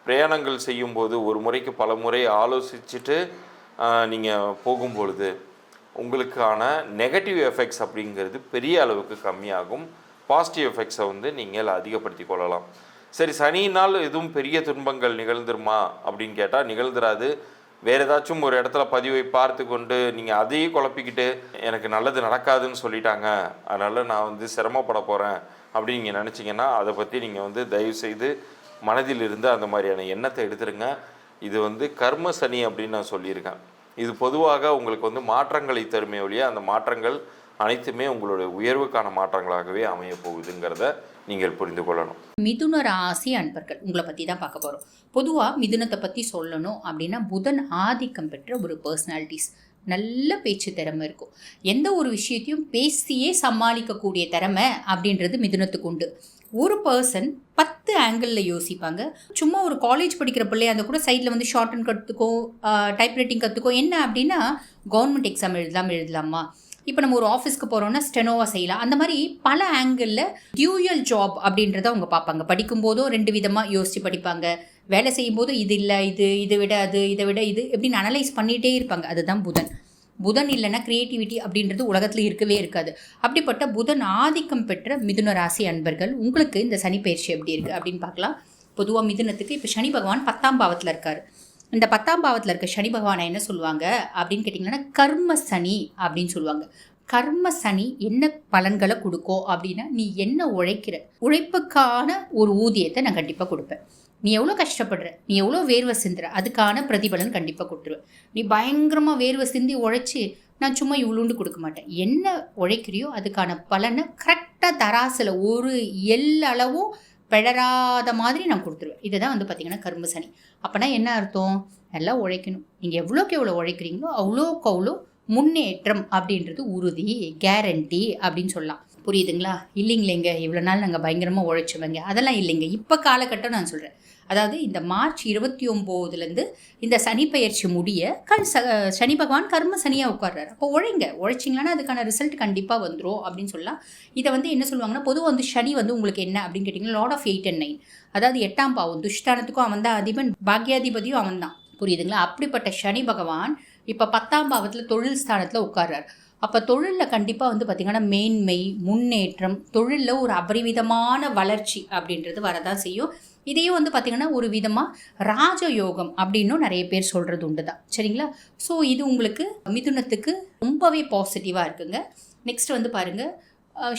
பிரயாணங்கள் செய்யும்போது ஒரு முறைக்கு பல முறை ஆலோசிச்சுட்டு நீங்கள் போகும்பொழுது உங்களுக்கான நெகட்டிவ் எஃபெக்ட்ஸ் அப்படிங்கிறது பெரிய அளவுக்கு கம்மியாகும். பாசிட்டிவ் எஃபெக்ட்ஸை வந்து நீங்கள் அதிகப்படுத்தி கொள்ளலாம். சரி, சனியினால் எதுவும் பெரிய துன்பங்கள் நிகழ்ந்துருமா அப்படின்னு கேட்டால் நிகழ்ந்துராது. வேறு ஏதாச்சும் ஒரு இடத்துல பதிவை பார்த்து கொண்டு நீங்கள் அதையே குழப்பிக்கிட்டு எனக்கு நல்லது நடக்காதுன்னு சொல்லிட்டாங்க, அதனால் நான் வந்து சிரமப்பட போகிறேன் அப்படின்னு நீங்கள் நினச்சிங்கன்னா அதை பற்றி நீங்கள் வந்து தயவுசெய்து மனதில் இருந்து அந்த மாதிரியான எண்ணத்தை எடுத்துருங்க. இது வந்து கர்ம சனி அப்படின்னு நான் சொல்லியிருக்கேன். இது பொதுவாக உங்களுக்கு வந்து மாற்றங்களை தருமே ஒழிய அந்த மாற்றங்கள் அனைத்துமே உங்களுடைய உயர்வுக்கான மாற்றங்களாகவே அமைய போகுதுங்கிறத நீங்கள் புரிந்து கொள்ளணும். மிதுன ராசி அன்பர்கள் உங்களை பற்றி தான் பார்க்க போகிறோம். பொதுவாக மிதுனத்தை பற்றி சொல்லணும் அப்படின்னா புதன் ஆதிக்கம் பெற்ற ஒரு பர்சனாலிட்டிஸ். நல்ல பேச்சு திறமை இருக்கும். எந்த ஒரு விஷயத்தையும் பேசியே சமாளிக்கக்கூடிய திறமை அப்படின்றது மிதுனத்துக்கு உண்டு. ஒரு பர்சன் 10 ஆங்கிளில் யோசிப்பாங்க. சும்மா ஒரு காலேஜ் படிக்கிற பிள்ளைய அந்த கூட சைடில் வந்து ஷார்ட் அண்ட் கற்றுக்கோ, டைப்ரைட்டிங் கற்றுக்கோ. என்ன அப்படின்னா கவர்மெண்ட் எக்ஸாம் எழுதலாமா, இப்போ நம்ம ஒரு ஆஃபீஸ்க்கு போகிறோம்னா ஸ்டெனோவா செய்யலாம். அந்த மாதிரி பல ஆங்கிளில் டியூயல் ஜாப் அப்படின்றத அவங்க பார்ப்பாங்க. படிக்கும்போதும் 2 விதமாக யோசித்து படிப்பாங்க. வேலை செய்யும்போது இது இல்லை, இதை விட அது, இதை விட இது எப்படின்னு அனலைஸ் பண்ணிகிட்டே இருப்பாங்க. அதுதான் புதன் இல்லைன்னா க்ரியேட்டிவிட்டி அப்படின்றது உலகத்தில் இருக்கவே இருக்காது. அப்படிப்பட்ட புதன் ஆதிக்கம் பெற்ற மிதுன ராசி அன்பர்கள் உங்களுக்கு இந்த சனி பயிற்சி எப்படி இருக்குது அப்படின்னு பார்க்கலாம். பொதுவாக மிதுனத்துக்கு இப்போ சனி பகவான் 10ஆம் பாவத்தில் இருக்கார். இந்த 10ஆம் பாவத்தில் இருக்க சனி பகவானை என்ன சொல்லுவாங்க அப்படின்னு கேட்டிங்கன்னா கர்ம சனி அப்படின்னு சொல்லுவாங்க. கர்ம சனி என்ன பலன்களை கொடுக்கும் அப்படின்னா, நீ என்ன உழைக்கிற உழைப்புக்கான ஒரு ஊதியத்தை நான் கண்டிப்பாக கொடுப்பேன். நீ எவ்வளோ கஷ்டப்படுற, நீ எவ்வளோ வேர்வை சிந்துற, அதுக்கான பிரதிபலன் கண்டிப்பாக கொடுத்துருவேன். நீ பயங்கரமாக வேர்வை சிந்தி உழைச்சி நான் சும்மா இவ்வளோண்டு கொடுக்க மாட்டேன். என்ன உழைக்கிறியோ அதுக்கான பலனை கரெக்டாக தராசில் ஒரு எல்லளவும் பிழறாத மாதிரி நான் கொடுத்துருவேன். இதுதான் வந்து பார்த்திங்கன்னா கர்ம சனி. அப்போனா என்ன அர்த்தம்? நல்லா உழைக்கணும். நீங்கள் எவ்வளோக்கு எவ்வளோ உழைக்கிறீங்களோ அவ்வளோக்கு அவ்வளோ முன்னேற்றம் அப்படின்றது உறுதி, கேரண்டி அப்படின்னு சொல்லலாம். புரியுதுங்களா? இல்லைங்களேங்க இவ்வளோ நாள் நாங்கள் பயங்கரமாக உழைச்சவங்க அதெல்லாம் இல்லைங்க. இப்போ காலகட்டம் நான் சொல்கிறேன். அதாவது இந்த மார்ச் 29 இந்த சனி பயிற்சி முடிய சனி பகவான் கர்ம சனியாக உட்கார்றாரு. அப்போ உழைச்சிங்களான்னா அதுக்கான ரிசல்ட் கண்டிப்பாக வந்துடும் அப்படின்னு சொல்லலாம். இதை வந்து என்ன சொல்லுவாங்கன்னா, பொதுவாக வந்து சனி வந்து உங்களுக்கு என்ன அப்படின்னு கேட்டிங்கன்னா லார்ட் ஆஃப் 8 and 9, அதாவது 8ஆம் பாவம். துஷ்டானத்துக்கும் அவன் தான் அதிபன், பாக்யாதிபதியும் அவன் தான். புரியுதுங்களா? அப்படிப்பட்ட சனி பகவான் இப்போ 10ஆம் பாவத்தில் தொழில் ஸ்தானத்தில் உட்கார்றாரு. அப்போ தொழிலில் கண்டிப்பாக வந்து பார்த்திங்கன்னா மேன்மை, முன்னேற்றம், தொழிலில் ஒரு அபரிவிதமான வளர்ச்சி அப்படின்றது வரதான் செய்யும். இதையும் வந்து பார்த்திங்கன்னா ஒரு விதமாக ராஜயோகம் அப்படின்னும் நிறைய பேர் சொல்கிறது உண்டு தான். சரிங்களா? ஸோ இது உங்களுக்கு மிதுனத்துக்கு ரொம்பவே பாசிட்டிவாக இருக்குங்க. நெக்ஸ்ட் வந்து பாருங்கள்,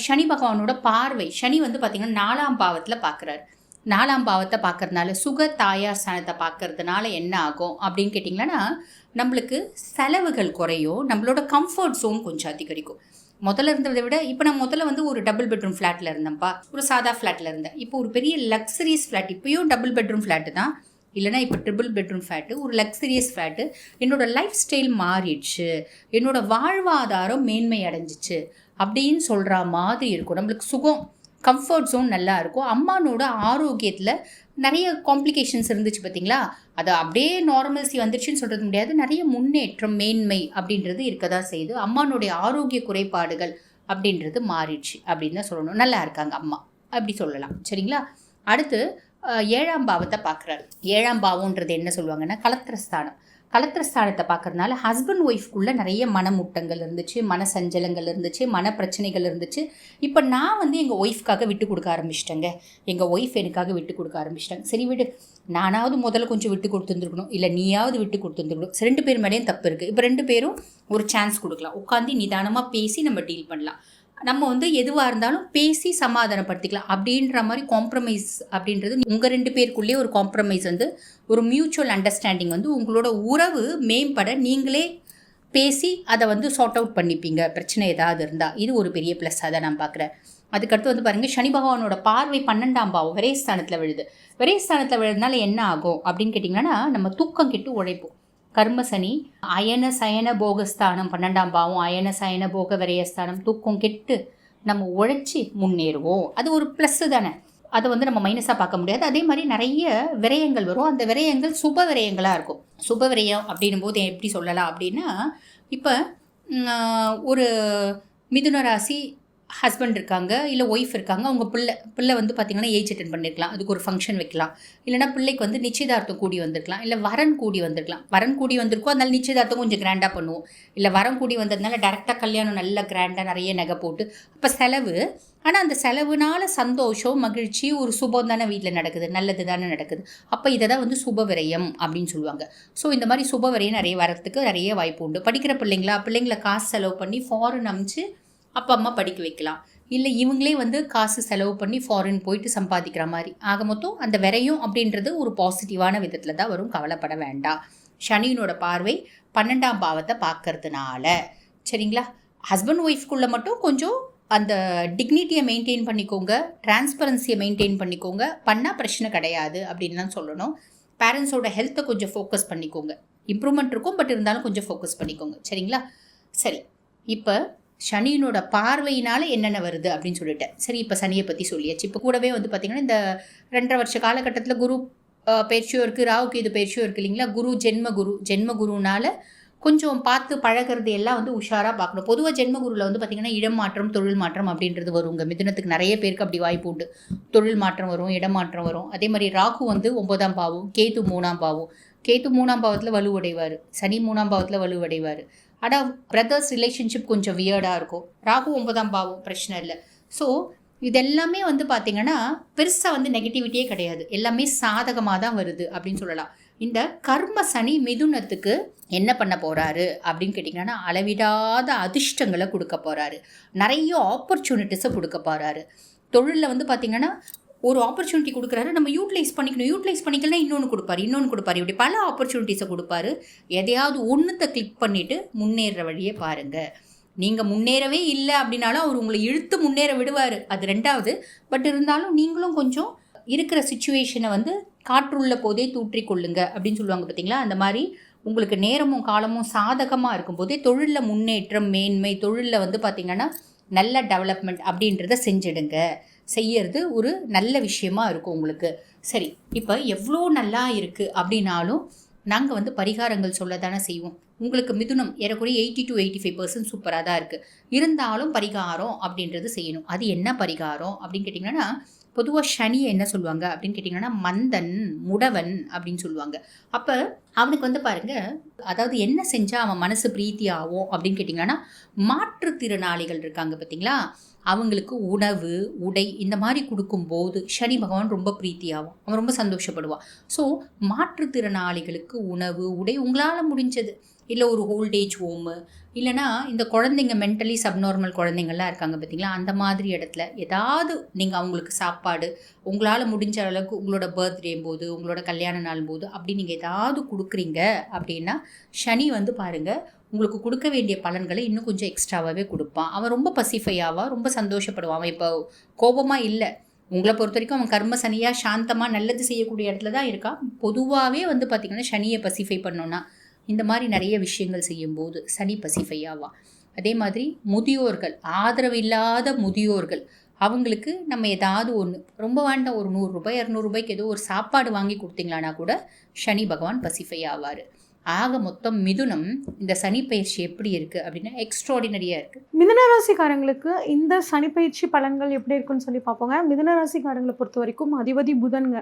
சனி பகவானோட பார்வை. சனி வந்து பார்த்திங்கன்னா 4ஆம் பாவத்தில் பார்க்குறாரு. 4ஆம் பாவத்தை பார்க்கறதுனால சுக தாயார் ஸ்தானத்தை பார்க்கறதுனால என்ன ஆகும் அப்படின்னு கேட்டிங்கன்னா நம்மளுக்கு செலவுகள் குறையும், நம்மளோட கம்ஃபர்ட் ஜோன் கொஞ்சம் அதிகரிக்கும். முதல்ல இருந்ததை விட இப்போ நான் முதல்ல வந்து ஒரு டபுள் பெட்ரூம் ஃப்ளாட்டில் இருந்தேன்ப்பா, ஒரு சாதா ஃப்ளாட்டில் இருந்தேன். இப்போ ஒரு பெரிய லக்ஸரியஸ் ஃப்ளாட், இப்போயும் டபுள் பெட்ரூம் ஃப்ளாட்டு தான், இல்லைனா இப்போ ட்ரிபிள் பெட்ரூம் ஃப்ளாட்டு, ஒரு லக்ஸரியஸ் ஃப்ளாட்டு. என்னோடய லைஃப் ஸ்டைல் மாறிடுச்சு, என்னோடய வாழ்வாதாரம் மேன்மை அடைஞ்சிச்சு அப்படின்னு சொல்கிற மாதிரி இருக்கும். நம்மளுக்கு சுகம், கம்ஃபர்ட் ஜோன் நல்லா இருக்கும். அம்மானோட ஆரோக்கியத்தில் நிறைய காம்ப்ளிகேஷன்ஸ் இருந்துச்சு பார்த்தீங்களா, அது அப்படியே நார்மல்சி வந்துருச்சுன்னு சொல்கிறது முடியாது. நிறைய முன்னேற்றம், மேன்மை அப்படின்றது இருக்க தான் செய்யுது. அம்மானுடைய ஆரோக்கிய குறைபாடுகள் அப்படின்றது மாறிடுச்சு அப்படின்னு தான் சொல்லணும். நல்லா இருக்காங்க அம்மா அப்படி சொல்லலாம். சரிங்களா? அடுத்து 7ஆம் பாவத்தை பார்க்குறாரு. 7ஆம் பாவம்ன்றது என்ன சொல்லுவாங்கன்னா கலத்திரஸ்தானம். கலத்திரஸ்தானத்தை பார்க்கறதுனால ஹஸ்பண்ட் ஒய்ஃப்குள்ளே நிறைய மனமுட்டங்கள் இருந்துச்சு, மன சஞ்சலங்கள் இருந்துச்சு, மன பிரச்சனைகள் இருந்துச்சு. இப்போ நான் வந்து எங்கள் ஒய்ஃப்காக விட்டு கொடுக்க ஆரம்பிச்சிட்டேங்க, எங்கள் ஒய்ஃப் எனக்காக விட்டு கொடுக்க ஆரம்பிச்சிட்டாங்க. சரி விடு, நானாவது முதல்ல கொஞ்சம் விட்டு கொடுத்துருந்துருக்கணும், இல்லை நீயாவது விட்டு கொடுத்துருந்துருக்கணும். 2 பேர் மேலேயும் தப்பு இருக்குது. இப்போ 2 பேரும் ஒரு சான்ஸ் கொடுக்கலாம், உட்காந்து நிதானமாக பேசி நம்ம டீல் பண்ணலாம். நம்ம வந்து எதுவாக இருந்தாலும் பேசி சமாதானப்படுத்திக்கலாம் அப்படின்ற மாதிரி காம்ப்ரமைஸ் அப்படின்றது உங்கள் 2 பேருக்குள்ளேயே ஒரு காம்ப்ரமைஸ் வந்து ஒரு மியூச்சுவல் அண்டர்ஸ்டாண்டிங் வந்து உங்களோட உறவு மேம்பட நீங்களே பேசி அதை வந்து சார்ட் அவுட் பண்ணிப்பீங்க பிரச்சனை ஏதாவது இருந்தால். இது ஒரு பெரிய ப்ளஸ்ஸாக தான் நான் பார்க்குறேன். அதுக்கடுத்து வந்து பாருங்கள், சனி பகவானோட பார்வை 12ஆம் பாவம் விரயஸ்தானத்தில் விழுது. விரயஸ்தானத்தில் விழுதுனால என்ன ஆகும் அப்படின்னு கேட்டிங்கன்னா நம்ம தூக்கம் கெட்டு உழைப்போம். கர்மசனி அயன சயன போகஸ்தானம் 12ஆம் பாவம், அயன சயன போக விரயஸ்தானம், தூக்கம் கெட்டு நம்ம உழைச்சி முன்னேறுவோம். அது ஒரு ப்ளஸ்ஸு தானே, அதை வந்து நம்ம மைனஸாக பார்க்க முடியாது. அதே மாதிரி நிறைய விரயங்கள் வரும், அந்த விரயங்கள் சுப விரயங்களாக இருக்கும். சுப விரயம் அப்படின்னும் போது எப்படி சொல்லலாம் அப்படின்னா, இப்போ ஒரு மிதுன ராசி ஹஸ்பண்ட் இருக்காங்க, இல்லை ஒய்ஃப் இருக்காங்க, அவங்க பிள்ளை வந்து பார்த்திங்கன்னா ஏஜ் அட்டெண்ட் பண்ணியிருக்கலாம், அதுக்கு ஒரு ஃபங்க்ஷன் வைக்கலாம். இல்லைனா பிள்ளைக்கு வந்து நிச்சயதார்த்தம் கூடி வந்திருக்கலாம், இல்லை வரன் கூடி வந்திருக்கலாம். வரன் கூடி வந்திருக்கோம், அதனால நிச்சயதார்த்தம் கொஞ்சம் கிராண்டாக பண்ணுவோம். இல்லை வரன் கூடி வந்ததுனால டேரெக்டாக கல்யாணம் நல்லா கிராண்டாக நிறைய நகை போட்டு, அப்போ செலவு. ஆனால் அந்த செலவுனால சந்தோஷம், மகிழ்ச்சி, ஒரு சுபம் தானே வீட்டில் நடக்குது, நல்லது தானே நடக்குது. அப்போ இதை தான் வந்து சுப விரயம் அப்படின்னு சொல்லுவாங்க. ஸோ இந்த மாதிரி சுப விரயம் நிறைய வரத்துக்கு நிறைய வாய்ப்பு உண்டு. படிக்கிற பிள்ளைங்களை காசு செலவு பண்ணி ஃபாரின் அனுப்பிச்சு அப்பா அம்மா படிக்க வைக்கலாம், இல்லை இவங்களே வந்து காசு செலவு பண்ணி ஃபாரின் போயிட்டு சம்பாதிக்கிற மாதிரி. ஆக மொத்தம் அந்த விரையும் அப்படின்றது ஒரு பாசிட்டிவான விதத்தில் தான் வரும், கவலைப்பட வேண்டாம். சனியினோட பார்வை 12ஆம் பாவத்தை பார்க்கறதுனால சரிங்களா, ஹஸ்பண்ட் ஒய்ஃப்குள்ளே மட்டும் கொஞ்சம் அந்த டிக்னிட்டியை மெயின்டைன் பண்ணிக்கோங்க, டிரான்ஸ்பரன்சியை மெயின்டைன் பண்ணிக்கோங்க, பண்ணால் பிரச்சனை கிடையாது அப்படின்னு தான் சொல்லணும். பேரண்ட்ஸோட ஹெல்த்தை கொஞ்சம் ஃபோக்கஸ் பண்ணிக்கோங்க, இம்ப்ரூவ்மெண்ட் இருக்கும், பட் இருந்தாலும் கொஞ்சம் ஃபோக்கஸ் பண்ணிக்கோங்க. சரிங்களா? சரி, இப்போ சனியினோட பார்வையினால் என்னென்ன வருது அப்படின்னு சொல்லிட்டேன். சரி, இப்போ சனியை பற்றி சொல்லியாச்சு. இப்போ கூடவே வந்து பார்த்திங்கன்னா இந்த 2.5 வருஷ காலகட்டத்தில் குரு பயிற்சியும் இருக்குது, ராகுக்கு இது பயிற்சியும் இருக்குது இல்லைங்களா. ஜென்மகுருனால கொஞ்சம் பார்த்து பழகிறது எல்லாம் வந்து உஷாராக பார்க்கணும். பொதுவாக ஜென்மகுருவில் வந்து பார்த்திங்கன்னா இடம் மாற்றம், தொழில் மாற்றம் அப்படின்றது வருங்க. மிதுனத்துக்கு நிறைய பேருக்கு அப்படி வாய்ப்பு உண்டு, தொழில் மாற்றம் வரும், இடமாற்றம் வரும். அதே மாதிரி ராகு வந்து 9ஆம் பாவம், கேது 3ஆம் பாவம். கேது 3ஆம் பாவத்தில் வலுவடைவார், சனி 3ஆம் பாவத்தில் வலுவடைவார். ஆனால் பிரதர்ஸ் ரிலேஷன்ஷிப் கொஞ்சம் வியர்டாக இருக்கும். ராகு 9ஆம் பாவம், பிரச்சனை இல்லை. ஸோ இதெல்லாமே வந்து பார்த்திங்கன்னா பெருசாக வந்து நெகட்டிவிட்டியே கிடையாது, எல்லாமே சாதகமாக தான் வருது அப்படின்னு சொல்லலாம். இந்த கர்ம சனி மிதுனத்துக்கு என்ன பண்ண போகிறாரு அப்படின்னு கேட்டிங்கன்னா அளவிடாத அதிர்ஷ்டங்களை கொடுக்க போகிறாரு, நிறைய ஆப்பர்ச்சுனிட்டிஸை கொடுக்க போகிறாரு. தொழிலில் வந்து பார்த்திங்கன்னா ஒரு ஆப்பர்ச்சுனிட்டி கொடுக்குறாரு, நம்ம யூட்டிலைஸ் பண்ணிக்கலாம், இன்னொன்று கொடுப்பாரு, இப்படி பல ஆப்பர்ச்சுனிட்டிஸை கொடுப்பாரு. எதையாவது ஒன்றுத்தை கிளிக் பண்ணிவிட்டு முன்னேற வழியை பாருங்கள். நீங்கள் முன்னேறவே இல்லை அப்படின்னாலும் அவர் உங்களை இழுத்து முன்னேற விடுவார், அது 2வது. பட் இருந்தாலும் நீங்களும் கொஞ்சம் இருக்கிற சிச்சுவேஷனை வந்து காற்றுள்ள போதே தூற்றிக்கொள்ளுங்க அப்படின்னு சொல்லுவாங்க பார்த்தீங்களா. அந்த மாதிரி உங்களுக்கு நேரமும் காலமும் சாதகமாக இருக்கும்போதே தொழிலில் முன்னேற்றம், மேன்மை, தொழிலில் வந்து பார்த்திங்கன்னா நல்ல டெவலப்மெண்ட் அப்படின்றத செஞ்சிடுங்க. செய்யறது ஒரு நல்ல விஷயமா இருக்கும் உங்களுக்கு. சரி, இப்போ எவ்வளோ நல்லா இருக்குது அப்படின்னாலும் நாங்கள் வந்து பரிகாரங்கள் சொல்ல தானே செய்வோம். உங்களுக்கு மிதுனம் ஏறக்குறைய 80 to 85% சூப்பராக தான் இருக்குது. இருந்தாலும் பரிகாரம் அப்படின்றது செய்யணும். அது என்ன பரிகாரம் அப்படின்னு கேட்டிங்கன்னா, பொதுவாக சனியை என்ன சொல்லுவாங்க அப்படின்னு கேட்டிங்கன்னா மந்தன், முடவன் அப்படின்னு சொல்லுவாங்க. அப்போ அவனுக்கு வந்து பாருங்கள், அதாவது என்ன செஞ்சால் அவன் மனசு பிரீத்தி ஆகும் அப்படின்னு கேட்டிங்கன்னா, மாற்றுத்திறனாளிகள் இருக்காங்க பார்த்தீங்களா, அவங்களுக்கு உணவு, உடை இந்த மாதிரி கொடுக்கும்போது சனி பகவான் ரொம்ப பிரீத்தியாகும், அவன் ரொம்ப சந்தோஷப்படுவான். ஸோ மாற்றுத்திறனாளிகளுக்கு உணவு, உடை உங்களால் முடிஞ்சது, இல்லை ஒரு ஓல்டேஜ் ஹோமு, இல்லைனா இந்த குழந்தைங்க மென்டலி சப்நார்மல் குழந்தைங்கள்லாம் இருக்காங்க பார்த்தீங்களா, அந்த மாதிரி இடத்துல ஏதாவது நீங்கள் அவங்களுக்கு சாப்பாடு உங்களால் முடிஞ்ச அளவுக்கு உங்களோட பர்த்டே போது, உங்களோட கல்யாண நாள் போது அப்படி நீங்கள் ஏதாவது கொடுக்குறீங்க அப்படின்னா சனி வந்து பாருங்கள் உங்களுக்கு கொடுக்க வேண்டிய பலன்களை இன்னும் கொஞ்சம் எக்ஸ்ட்ராவாகவே கொடுப்பான். அவன் ரொம்ப பசிஃபையாவான், ரொம்ப சந்தோஷப்படுவான். அவன் இப்போ கோபமாக இல்லை, உங்களை பொறுத்த வரைக்கும் அவன் கர்ம சனியாக சாந்தமாக நல்லது செய்யக்கூடிய இடத்துல தான் இருக்கான். பொதுவாகவே வந்து பார்த்திங்கன்னா சனியை பசிஃபை பண்ணோன்னா இந்த மாதிரி நிறைய விஷயங்கள் செய்யும்போது சனி பசிஃபை ஆவான். அதே மாதிரி முதியோர்கள், ஆதரவு இல்லாத முதியோர்கள், அவங்களுக்கு நம்ம ஏதாவது ஒன்று ரொம்ப வேண்டாம், ஒரு 100 ரூபாய் 200 ரூபாய்க்கு ஏதோ ஒரு சாப்பாடு வாங்கி கொடுத்தீங்களானா கூட சனி பகவான் பசிஃபை ஆவார். ஆக மொத்தம் மிதுனம் இந்த சனிப்பயிற்சி எப்படி இருக்குது அப்படின்னா எக்ஸ்ட்ராடினரியாக இருக்குது. மிதுனராசிக்காரங்களுக்கு இந்த சனிப்பயிற்சி பலன்கள் எப்படி இருக்குன்னு சொல்லி பார்ப்போங்க. மிதுனராசிக்காரங்களை பொறுத்த வரைக்கும் அதிபதி புதன்ங்க.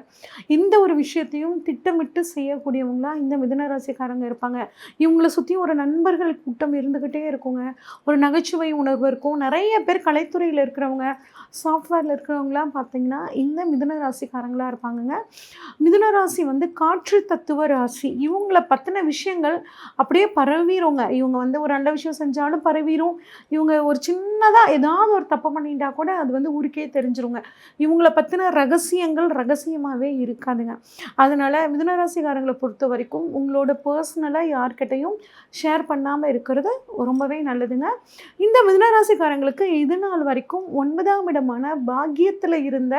இந்த ஒரு விஷயத்தையும் திட்டமிட்டு செய்யக்கூடியவங்களாம் இந்த மிதுனராசிக்காரங்க இருப்பாங்க. இவங்களை சுற்றி ஒரு நண்பர்கள் கூட்டம் இருந்துக்கிட்டே இருக்குங்க. ஒரு நகைச்சுவை உணர்வு இருக்கும். நிறைய பேர் கலைத்துறையில் இருக்கிறவங்க, சாஃப்ட்வேரில் இருக்கிறவங்களாம் பார்த்திங்கன்னா இந்த மிதுனராசிக்காரங்களாக இருப்பாங்கங்க. மிதுனராசி வந்து காற்று தத்துவ ராசி. இவங்களை பற்றின விஷயங்கள் அப்படியே பரவிடுங்க. இவங்க வந்து ஒரு நல்ல விஷயம் செஞ்சாலும் பரவிடும். இவங்க ஒரு சின்னதாக ஏதாவது ஒரு தப்பு பண்ணிட்டா கூட அது வந்து ஊருக்கே தெரிஞ்சிருங்க. இவங்களை பற்றின ரகசியங்கள் ரகசியமாகவே இருக்காதுங்க. அதனால் மிதுனராசிக்காரங்களை பொறுத்த வரைக்கும் உங்களோட பர்சனலாக யார்கிட்டையும் ஷேர் பண்ணாமல் இருக்கிறது ரொம்பவே நல்லதுங்க. இந்த மிதுனராசிக்காரங்களுக்கு இது நாள் வரைக்கும் 9ஆம் இடமான பாக்கியத்தில் இருந்த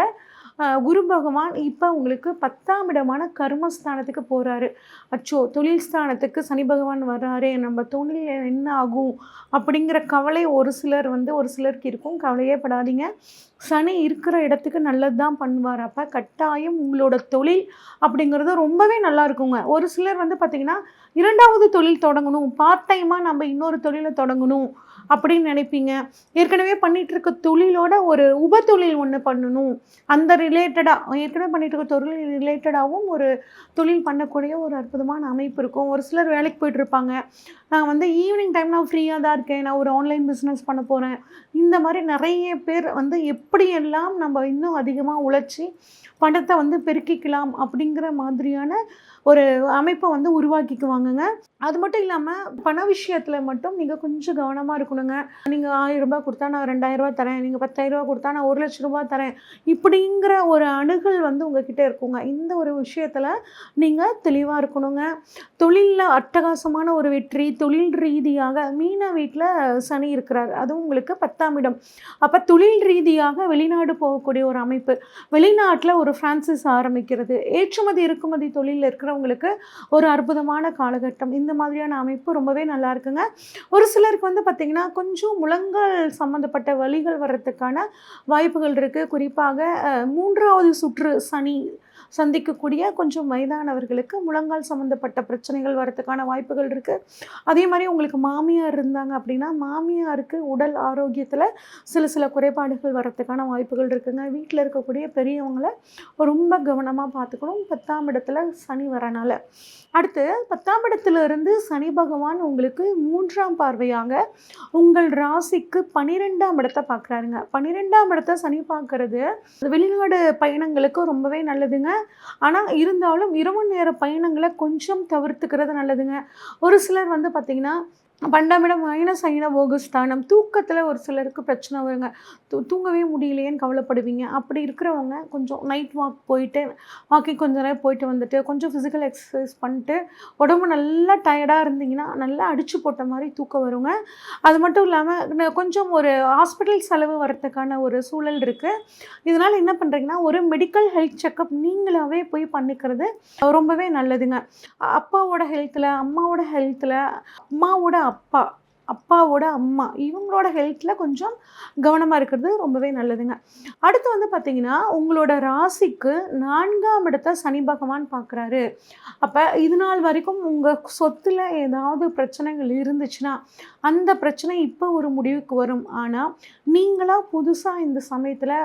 குரு பகவான் இப்போ உங்களுக்கு 10ஆம் இடமான கர்மஸ்தானத்துக்கு போகிறாரு. அச்சோ, தொழில் ஸ்தானத்துக்கு சனி பகவான் வர்றாரு, நம்ம தொழில் என்ன ஆகும் அப்படிங்கிற கவலை ஒரு சிலருக்கு இருக்கும். கவலையே படாதீங்க. சனி இருக்கிற இடத்துக்கு நல்லது தான் பண்ணுவார். அப்போ கட்டாயம் உங்களோட தொழில் அப்படிங்கிறது ரொம்பவே நல்லா இருக்குங்க. ஒரு சிலர் வந்து பார்த்திங்கன்னா 2வது தொழில் தொடங்கணும், பார்ட் டைமாக நம்ம இன்னொரு தொழிலை தொடங்கணும் அப்படின்னு நினைப்பீங்க. ஏற்கனவே பண்ணிகிட்டு இருக்க தொழிலோட ஒரு உப தொழில் ஒன்று பண்ணணும், அந்த ரிலேட்டடாக ஏற்கனவே பண்ணிகிட்டு இருக்க தொழில் ரிலேட்டடாகவும் ஒரு தொழில் பண்ணக்கூடிய ஒரு அற்புதமான அமைப்பு இருக்கும். ஒரு சிலர் வேலைக்கு போய்ட்டுருப்பாங்க. நான் வந்து ஈவினிங் டைம் நான் ஃப்ரீயாக தான் இருக்கேன், நான் ஒரு ஆன்லைன் பிஸ்னஸ் பண்ண போகிறேன். இந்த மாதிரி நிறைய பேர் வந்து எப்படியெல்லாம் நம்ம இன்னும் அதிகமாக உழைச்சி பணத்தை வந்து பெருக்கிக்கலாம் அப்படிங்கிற மாதிரியான ஒரு அமைப்பை வந்து உருவாக்கிக்குவாங்கங்க. அது மட்டும் இல்லாமல் பண விஷயத்தில் மட்டும் நீங்கள் கொஞ்சம் கவனமாக இருக்கணுங்க. நீங்கள் 1000 ரூபாய் கொடுத்தா நான் 2000 ரூபா தரேன், நீங்கள் 10,000 ரூபா கொடுத்தா நான் 1,00,000 ரூபா தரேன், இப்படிங்கிற ஒரு அணுகல் வந்து உங்ககிட்ட இருக்குங்க. இந்த ஒரு விஷயத்தில் நீங்கள் தெளிவாக இருக்கணுங்க. தொழிலில் அட்டகாசமான ஒரு வெற்றி, தொழில் ரீதியாக மீன வீட்டில் சனி இருக்கிறார், அதுவும் உங்களுக்கு 10ஆம் இடம். அப்போ தொழில் ரீதியாக வெளிநாடு போகக்கூடிய ஒரு அமைப்பு, வெளிநாட்டில் ஒரு ஃப்ரான்சைஸ் ஆரம்பிக்கிறது, ஏற்றுமதி இறக்குமதி தொழிலில் இருக்கிறவங்களுக்கு ஒரு அற்புதமான காலகட்டம். இந்த மாதிரியான அமைப்பு ரொம்பவே நல்லா இருக்குங்க. ஒரு சிலருக்கு வந்து பார்த்திங்கன்னா கொஞ்சம் முழங்கால் சம்மந்தப்பட்ட வலிகள் வர்றதுக்கான வாய்ப்புகள் இருக்குது. குறிப்பாக 3வது சுற்று சனி சந்திக்கக்கூடிய கொஞ்சம் வயதானவர்களுக்கு முழங்கால் சம்மந்தப்பட்ட பிரச்சனைகள் வரதுக்கான வாய்ப்புகள் இருக்குது. அதே மாதிரி உங்களுக்கு மாமியார் இருந்தாங்க அப்படின்னா மாமியாருக்கு உடல் ஆரோக்கியத்தில் சில குறைபாடுகள் வரதுக்கான வாய்ப்புகள் இருக்குங்க. வீட்டில் இருக்கக்கூடிய பெரியவங்களை ரொம்ப கவனமாக பார்த்துக்கணும், 10ஆம் இடத்துல சனி வரனால. அடுத்து 10ஆம் இடத்துல இருந்து சனி பகவான் உங்களுக்கு 3ஆம் பார்வையாக உங்கள் ராசிக்கு 12ஆம் இடத்தை பார்க்குறாருங்க. 12ஆம் இடத்தை சனி பார்க்கறது வெளிநாடு பயணங்களுக்கு ரொம்பவே நல்லதுங்க. ஆனால் இருந்தாலும் இரவு நேர பயணங்களை கொஞ்சம் தவிர்த்துக்கிறது நல்லதுங்க. ஒரு சிலர் வந்து பார்த்திங்கன்னா 12ஆம் இடம் -5 போகஸ்தானம், தூக்கத்தில் ஒரு சிலருக்கு பிரச்சனை வருங்க. தூங்கவே முடியலையேன்னு கவலைப்படுவீங்க. அப்படி இருக்கிறவங்க கொஞ்சம் நைட் வாக்கிங் கொஞ்சம் நேரம் போயிட்டு வந்துட்டு கொஞ்சம் ஃபிசிக்கல் எக்ஸசைஸ் பண்ணிட்டு உடம்பு நல்லா டயர்டாக இருந்தீங்கன்னா நல்லா அடித்து போட்ட மாதிரி தூக்கம் வருங்க. அது மட்டும் இல்லாமல் கொஞ்சம் ஒரு ஹாஸ்பிட்டல் செலவு வரத்துக்கான ஒரு சூழல் இருக்குது. இதனால் என்ன பண்ணுறீங்கன்னா ஒரு மெடிக்கல் ஹெல்த் செக்கப் நீங்களாகவே போய் பண்ணிக்கிறது ரொம்பவே நல்லதுங்க. அப்பாவோட ஹெல்த்தில், அம்மாவோட ஹெல்த்தில், அம்மாவோட அப்பாவோட அம்மா இவங்களோட ஹெல்த்தில் கொஞ்சம் கவனமாக இருக்கிறது ரொம்பவே நல்லதுங்க. அடுத்து வந்து பார்த்திங்கன்னா உங்களோட ராசிக்கு 4ஆம் இடத்தை சனி பகவான் பார்க்குறாரு. அப்போ இது நாள் வரைக்கும் உங்கள் சொத்தில் ஏதாவது பிரச்சனைகள் இருந்துச்சுன்னா அந்த பிரச்சனை இப்போ ஒரு முடிவுக்கு வரும். ஆனால் நீங்களாக புதுசாக இந்த சமயத்தில்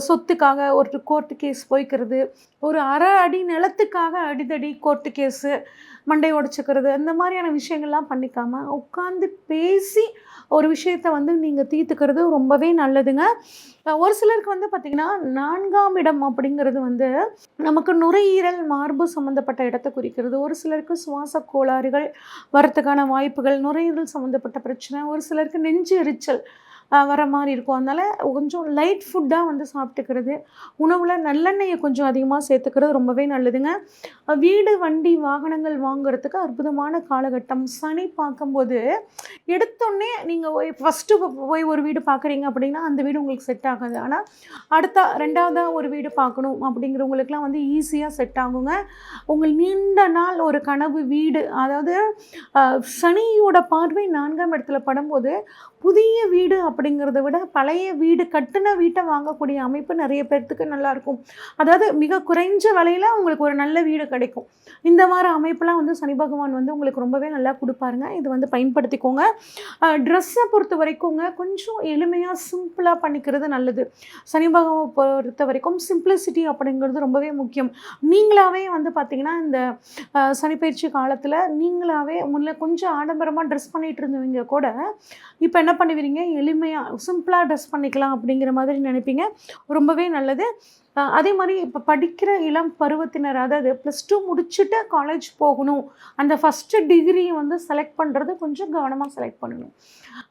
சொத்துக்காக ஒரு கோர்ட்டு கேஸ் போய்க்கிறது, ஒரு அரை அடி நிலத்துக்காக அடிதடி கோர்ட்டு கேஸு, மண்டை உடச்சிக்கிறது, அந்த மாதிரியான விஷயங்கள்லாம் பண்ணிக்காமல் உட்காந்து பேசி ஒரு விஷயத்தை வந்து நீங்கள் தீர்த்துக்கிறது ரொம்பவே நல்லதுங்க. ஒரு சிலருக்கு வந்து பார்த்திங்கன்னா 4ஆம் இடம் அப்படிங்கிறது வந்து நமக்கு நுரையீரல் மார்பு சம்மந்தப்பட்ட இடத்தை குறிக்கிறது. ஒரு சிலருக்கு சுவாச கோளாறுகள் வரத்துக்கான வாய்ப்புகள், நுரையீரல் சம்மந்தப்பட்ட பிரச்சனை, ஒரு சிலருக்கு நெஞ்சு எரிச்சல் வர மாதிரி இருக்கும். அதனால் கொஞ்சம் லைட் ஃபுட்டாக வந்து சாப்பிட்டுக்கிறது, உணவில் நல்லெண்ணெயை கொஞ்சம் அதிகமாக சேர்த்துக்கிறது ரொம்பவே நல்லதுங்க. வீடு வண்டி வாகனங்கள் வாங்குறதுக்கு அற்புதமான காலகட்டம். சனி பார்க்கும்போது எடுத்தோடனே நீங்கள் ஃபஸ்ட்டு போய் ஒரு வீடு பார்க்குறீங்க அப்படின்னா அந்த வீடு உங்களுக்கு செட் ஆகாது. ஆனால் அடுத்த 2வதாக ஒரு வீடு பார்க்கணும் அப்படிங்கிறவங்களுக்குலாம் வந்து ஈஸியாக செட் ஆகுங்க. உங்கள் நீண்ட நாள் ஒரு கனவு வீடு, அதாவது சனியோட பார்வை 4ஆம் இடத்துல படும்போது புதிய வீடு அப்படிங்கிறத விட பழைய வீடு, கட்டின வீட்டை வாங்கக்கூடிய அமைப்பு நிறைய பேர்த்துக்கு நல்லாயிருக்கும். அதாவது மிக குறைஞ்ச விலையில் உங்களுக்கு ஒரு நல்ல வீடு கிடைக்கும். இந்த மாதிரி அமைப்பெலாம் வந்து சனி பகவான் வந்து உங்களுக்கு ரொம்பவே நல்லா கொடுப்பாருங்க. இது வந்து பயன்படுத்திக்கோங்க. ட்ரெஸ்ஸை பொறுத்த வரைக்குங்க கொஞ்சம் எளிமையாக சிம்பிளாக பண்ணிக்கிறது நல்லது. சனி பகவான் பொறுத்த வரைக்கும் சிம்பிளிசிட்டி அப்படிங்கிறது ரொம்பவே முக்கியம். நீங்களாகவே வந்து பார்த்திங்கன்னா இந்த சனிப்பயிற்சி காலத்தில் நீங்களாகவே முன்ன கொஞ்சம் ஆடம்பரமாக ட்ரெஸ் பண்ணிகிட்டு இருந்தவங்க கூட இப்போ என்ன பண்ணுவீங்க, எளிமையாக சிம்பிளாக ட்ரெஸ் பண்ணிக்கலாம் அப்படிங்கிற மாதிரி நினைப்பீங்க. ரொம்பவே நல்லது. அதே மாதிரி இப்போ படிக்கிற இளம் பருவத்தினர், அதாவது +2 முடிச்சுட்டு காலேஜ் போகணும், அந்த ஃபஸ்ட்டு டிகிரியை வந்து செலக்ட் பண்ணுறது கொஞ்சம் கவனமாக செலக்ட் பண்ணணும்.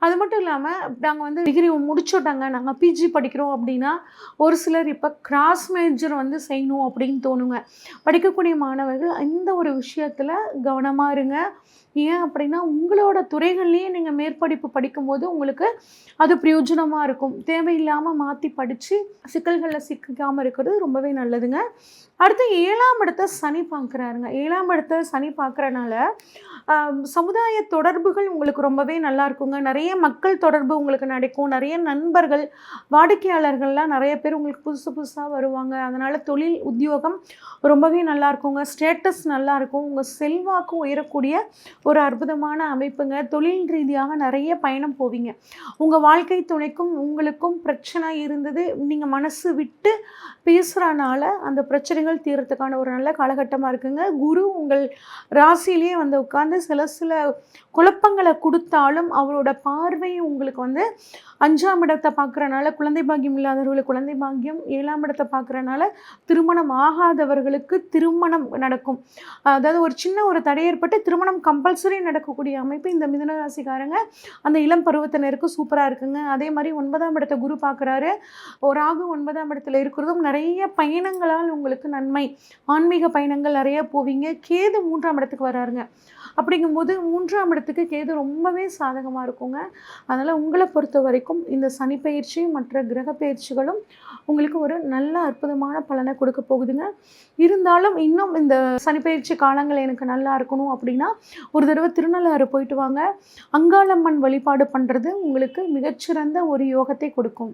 அது மட்டும் இல்லாமல் நாங்கள் வந்து டிகிரி முடிச்சுட்டாங்க, நாங்கள் பிஜி படிக்கிறோம் அப்படின்னா ஒரு சிலர் இப்போ கிராஸ் மேஜர் வந்து செய்யணும் அப்படின்னு தோணுங்க. படிக்கக்கூடிய மாணவர்கள் இந்த ஒரு விஷயத்தில் கவனமாக இருங்க. ஏன் அப்படின்னா உங்களோட துறைகள்லேயே நீங்கள் மேற்படிப்பு படிக்கும்போது உங்களுக்கு அது பிரயோஜனமாக இருக்கும். தேவையில்லாமல் மாற்றி படித்து சிக்கல்களில் சிக்காமல் இருக்கிறது ரொம்பவே நல்லதுங்க. அடுத்து 7ஆம் இடத்தை சனி பார்க்குறாருங்க. 7ஆம் இடத்தை சனி பார்க்குறனால சமுதாய தொடர்புகள் உங்களுக்கு ரொம்பவே நல்லா இருக்குங்க. நிறைய மக்கள் தொடர்பு உங்களுக்கு நடக்கும். நிறைய நண்பர்கள், வாடிக்கையாளர்கள்லாம் நிறைய பேர் உங்களுக்கு புதுசாக வருவாங்க. அதனால் தொழில் உத்தியோகம் ரொம்பவே நல்லா இருக்குங்க. ஸ்டேட்டஸ் நல்லாயிருக்கும். உங்கள் செல்வாக்கு உயரக்கூடிய ஒரு அற்புதமான அமைப்புங்க. தொழில் ரீதியாக நிறைய பயணம் போவீங்க. உங்கள் வாழ்க்கை துணைக்கும் உங்களுக்கும் பிரச்சனை இருந்தது, நீங்கள் மனசு விட்டு பேசுகிறனால அந்த பிரச்சனைகள் தீர்றதுக்கான ஒரு நல்ல காலகட்டமாக இருக்குங்க. குரு உங்கள் ராசியிலேயே வந்து உட்கார்ந்து சில குழப்பங்களை கொடுத்தாலும் அவரோட பார்வை உங்களுக்கு வந்து 5ஆம் இடத்தை பார்க்குறனால குழந்தை பாக்கியம் இல்லாதவர்களுக்கு குழந்தை பாக்கியம், 7ஆம் இடத்தை பார்க்குறனால திருமணம் ஆகாதவர்களுக்கு திருமணம் நடக்கும். அதாவது ஒரு சின்ன ஒரு தடை ஏற்பட்டு திருமணம் கம்பல்சரி நடக்கக்கூடிய அமைப்பு இந்த மிதுன ராசிக்காரங்க அந்த இளம் பருவத்தினருக்கு சூப்பராக இருக்குங்க. அதே மாதிரி 9ஆம் இடத்தை குரு பார்க்குறாரு. ராகு 9ஆம் இடத்துல இருக்கிறதும் நிறைய பயணங்களால் உங்களுக்கு நன்மை. ஆன்மீக பயணங்கள் நிறைய போவீங்க. கேது 3ஆம் இடத்துக்கு வராருங்க. அப்படிங்கும்போது 3ஆம் இடத்துக்கு கேது ரொம்பவே சாதகமாக இருக்குங்க. அதனால் உங்களை பொறுத்த வரைக்கும் இந்த சனி பயிற்சி மற்ற கிரக பயிற்சிகளும் உங்களுக்கு ஒரு நல்ல அற்புதமான பலனை கொடுக்க போகுதுங்க. இருந்தாலும் இன்னும் இந்த சனி பயிற்சி காலங்கள் எனக்கு நல்லா இருக்கணும் அப்படின்னா ஒரு தடவை திருநள்ளாறு போயிட்டு வாங்க. அங்காளம்மன் வழிபாடு பண்ணுறது உங்களுக்கு மிகச்சிறந்த ஒரு யோகத்தை கொடுக்கும்.